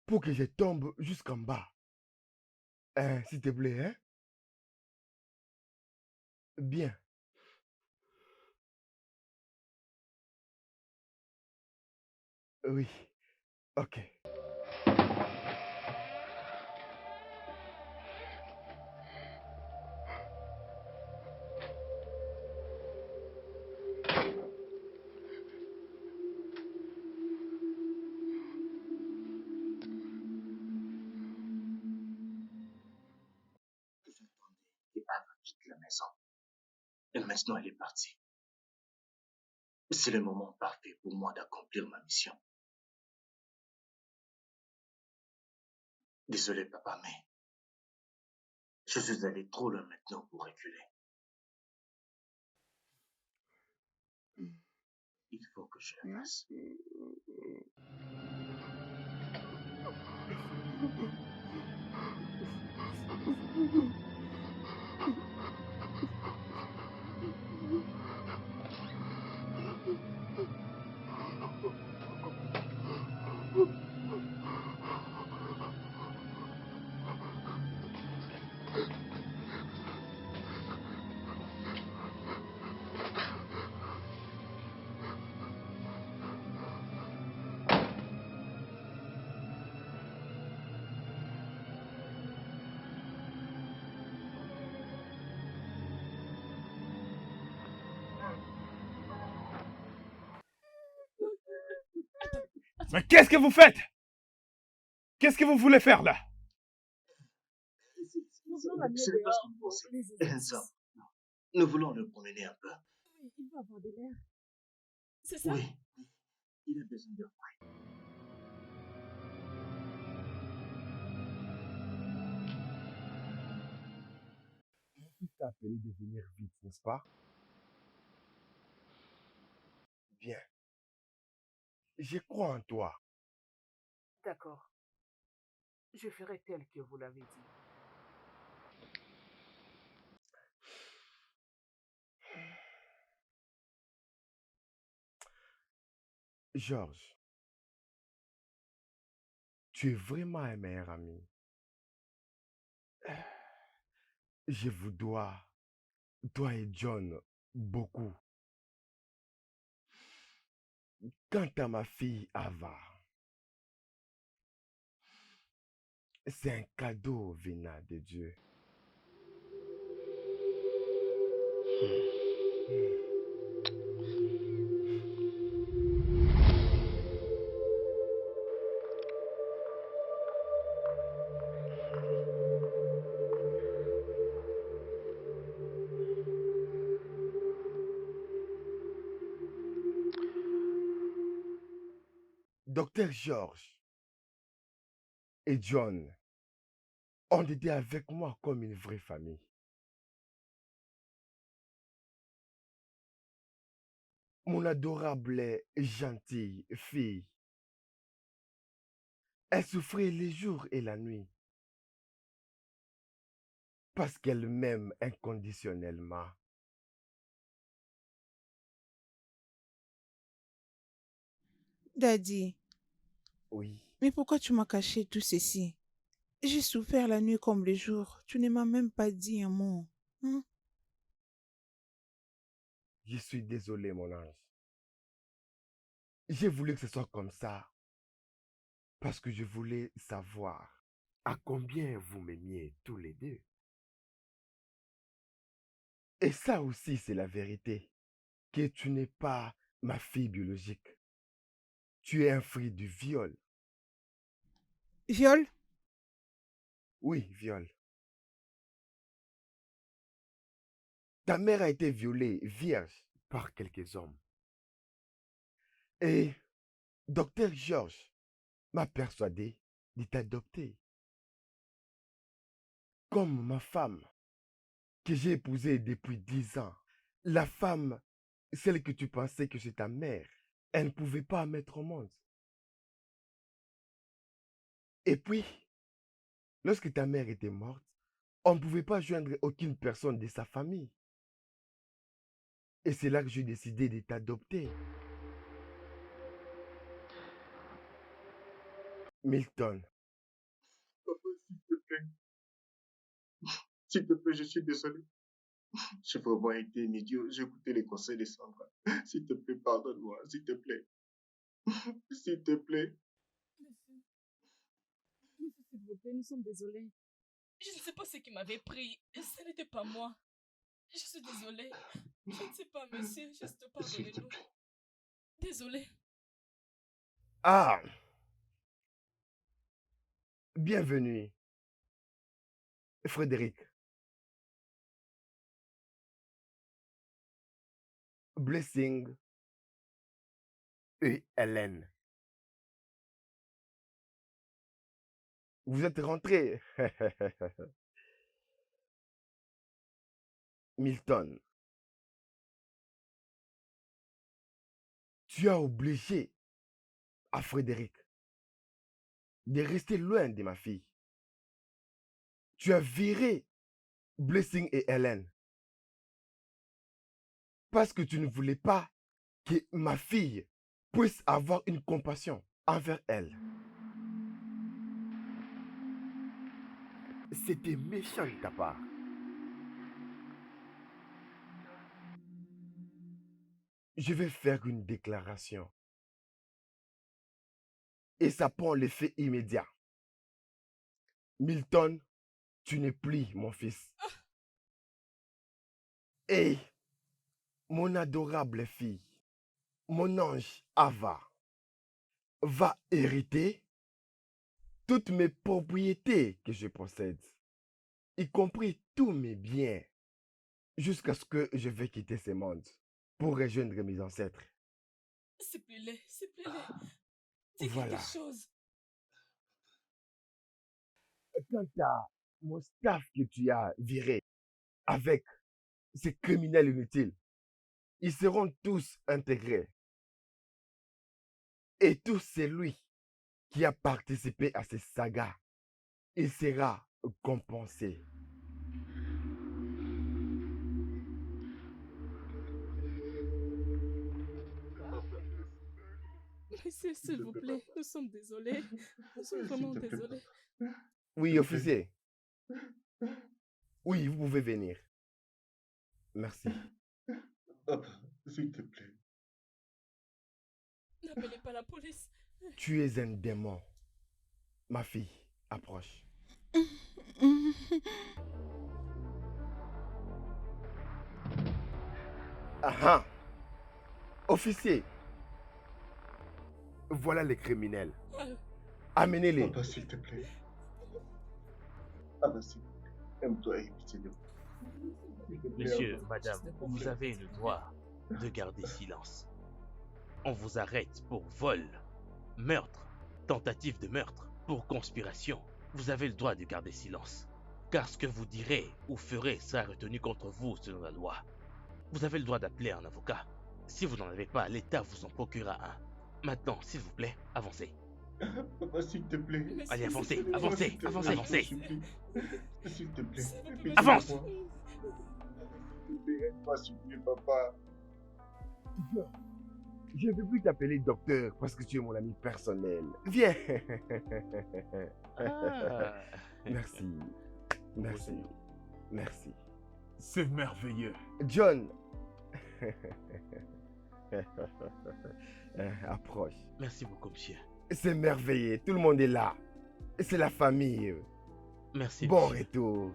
pour que je tombe jusqu'en bas. S'il te plaît, hein? Bien. Oui. Ok. Et Ava quitte la maison. Et maintenant, elle est partie. C'est le moment parfait pour moi d'accomplir ma mission. Désolé, papa, mais je suis allé trop loin maintenant pour reculer. Il faut que je la fasse. Mais qu'est-ce que vous faites? Qu'est-ce que vous voulez faire là? va l'amener Ce n'est pas ce dehors que nous pour pensons. les Ensemble, exercices. nous voulons le promener un peu. Oui, il va avoir de l'air. C'est ça? Oui, il a besoin de moi. Mon fils t'a appelé de venir vite, n'est-ce pas? Bien. Je crois en toi. D'accord. Je ferai tel que vous l'avez dit. Georges, tu es vraiment un meilleur ami. Je vous dois, toi et John, beaucoup. Quant à ma fille Ava, c'est un cadeau venant de Dieu. Docteur Georges et John ont été avec moi comme une vraie famille. Mon adorable et gentille fille, elle souffrait les jours et la nuit parce qu'elle m'aime inconditionnellement. Daddy, Oui, mais pourquoi tu m'as caché tout ceci? J'ai souffert la nuit comme le jour. Tu ne m'as même pas dit un mot. Hein? je suis désolé, mon ange. J'ai voulu que ce soit comme ça parce que je voulais savoir à combien vous m'aimiez tous les deux. Et ça aussi, c'est la vérité, que tu n'es pas ma fille biologique. Tu es un fruit du viol. Viol? Oui, viol. Ta mère a été violée vierge par quelques hommes. Et docteur Georges m'a persuadé de t'adopter comme ma femme que j'ai épousée depuis 10 ans. La femme, celle que tu pensais que c'est ta mère, elle ne pouvait pas mettre au monde. Et puis, lorsque ta mère était morte, on ne pouvait pas joindre aucune personne de sa famille. Et c'est là que j'ai décidé de t'adopter. Milton, Papa, s'il te plaît. S'il te plaît, je suis désolé. J'ai vraiment été un idiot. J'ai écouté les conseils de Sandra. S'il te plaît, pardonne-moi. S'il te plaît. S'il te plaît. Monsieur, monsieur, s'il vous plaît, nous sommes désolés. Je ne sais pas ce qui m'avait pris. Ce n'était pas moi. Je suis désolée. Je ne sais pas, monsieur. Juste S'il te pardonnez-nous. plaît. Désolée. ah, bienvenue, Frédéric. Blessing et Hélène. Vous êtes rentrés. Milton, tu as obligé à Frédéric de rester loin de ma fille. Tu as viré Blessing et Hélène parce que tu ne voulais pas que ma fille puisse avoir une compassion envers elle. C'était méchant de ta part. Je vais faire une déclaration. Et ça prend l'effet immédiat. Milton, tu n'es plus mon fils. Et mon adorable fille, mon ange Ava, va hériter toutes mes propriétés que je possède. y compris tous mes biens, jusqu'à ce que je vais quitter ce monde pour rejoindre mes ancêtres. S'il te plaît, s'il te plaît. Dis Voilà. quelque chose. Quant à mon staff que tu as viré avec ces criminels inutiles, ils seront tous intégrés. Et tout celui qui a participé à ces sagas, il sera compensé. Monsieur, s'il vous plaît, nous sommes désolés. Nous sommes vraiment désolés. Oui, officier. Oui, vous pouvez venir. Merci. Papa, s'il te plaît. N'appelez pas la police. Tu es un démon. Ma fille, approche. Ah! Officier, voilà les criminels. Amenez-les. Papa, s'il te plaît. Papa, s'il te plaît. Aime-toi et pitié de moi. Monsieur, madame, vous avez le droit de garder silence. On vous arrête pour vol, meurtre, tentative de meurtre, pour conspiration. Vous avez le droit de garder silence. Car ce que vous direz ou ferez sera retenu contre vous selon la loi. Vous avez le droit d'appeler un avocat. Si vous n'en avez pas, l'État vous en procurera un. Maintenant, s'il vous plaît, avancez. Papa, s'il te plaît. Allez, avancez, Papa, avancez, s'il te plaît, avancez, avancez. S'il te plaît. Avance. Aide-moi, s'il te plaît, papa. Je ne veux plus t'appeler docteur parce que tu es mon ami personnel. Viens. Ah. Merci. Merci. Merci. C'est merveilleux. John. Approche. Merci beaucoup, monsieur. C'est merveilleux. Tout le monde est là. C'est la famille. Merci, Bon monsieur. retour.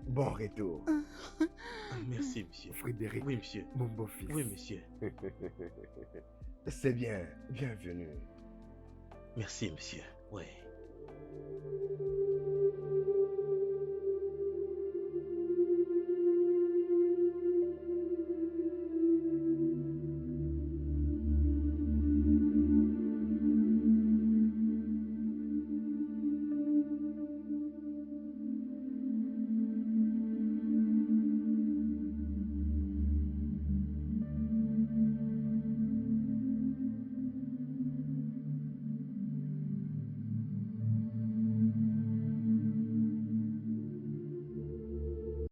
Bon retour. Merci, monsieur. Frédéric. Oui, monsieur. Mon beau-fils. Oui, monsieur. C'est bien. Bienvenue. Merci, monsieur. Ouais.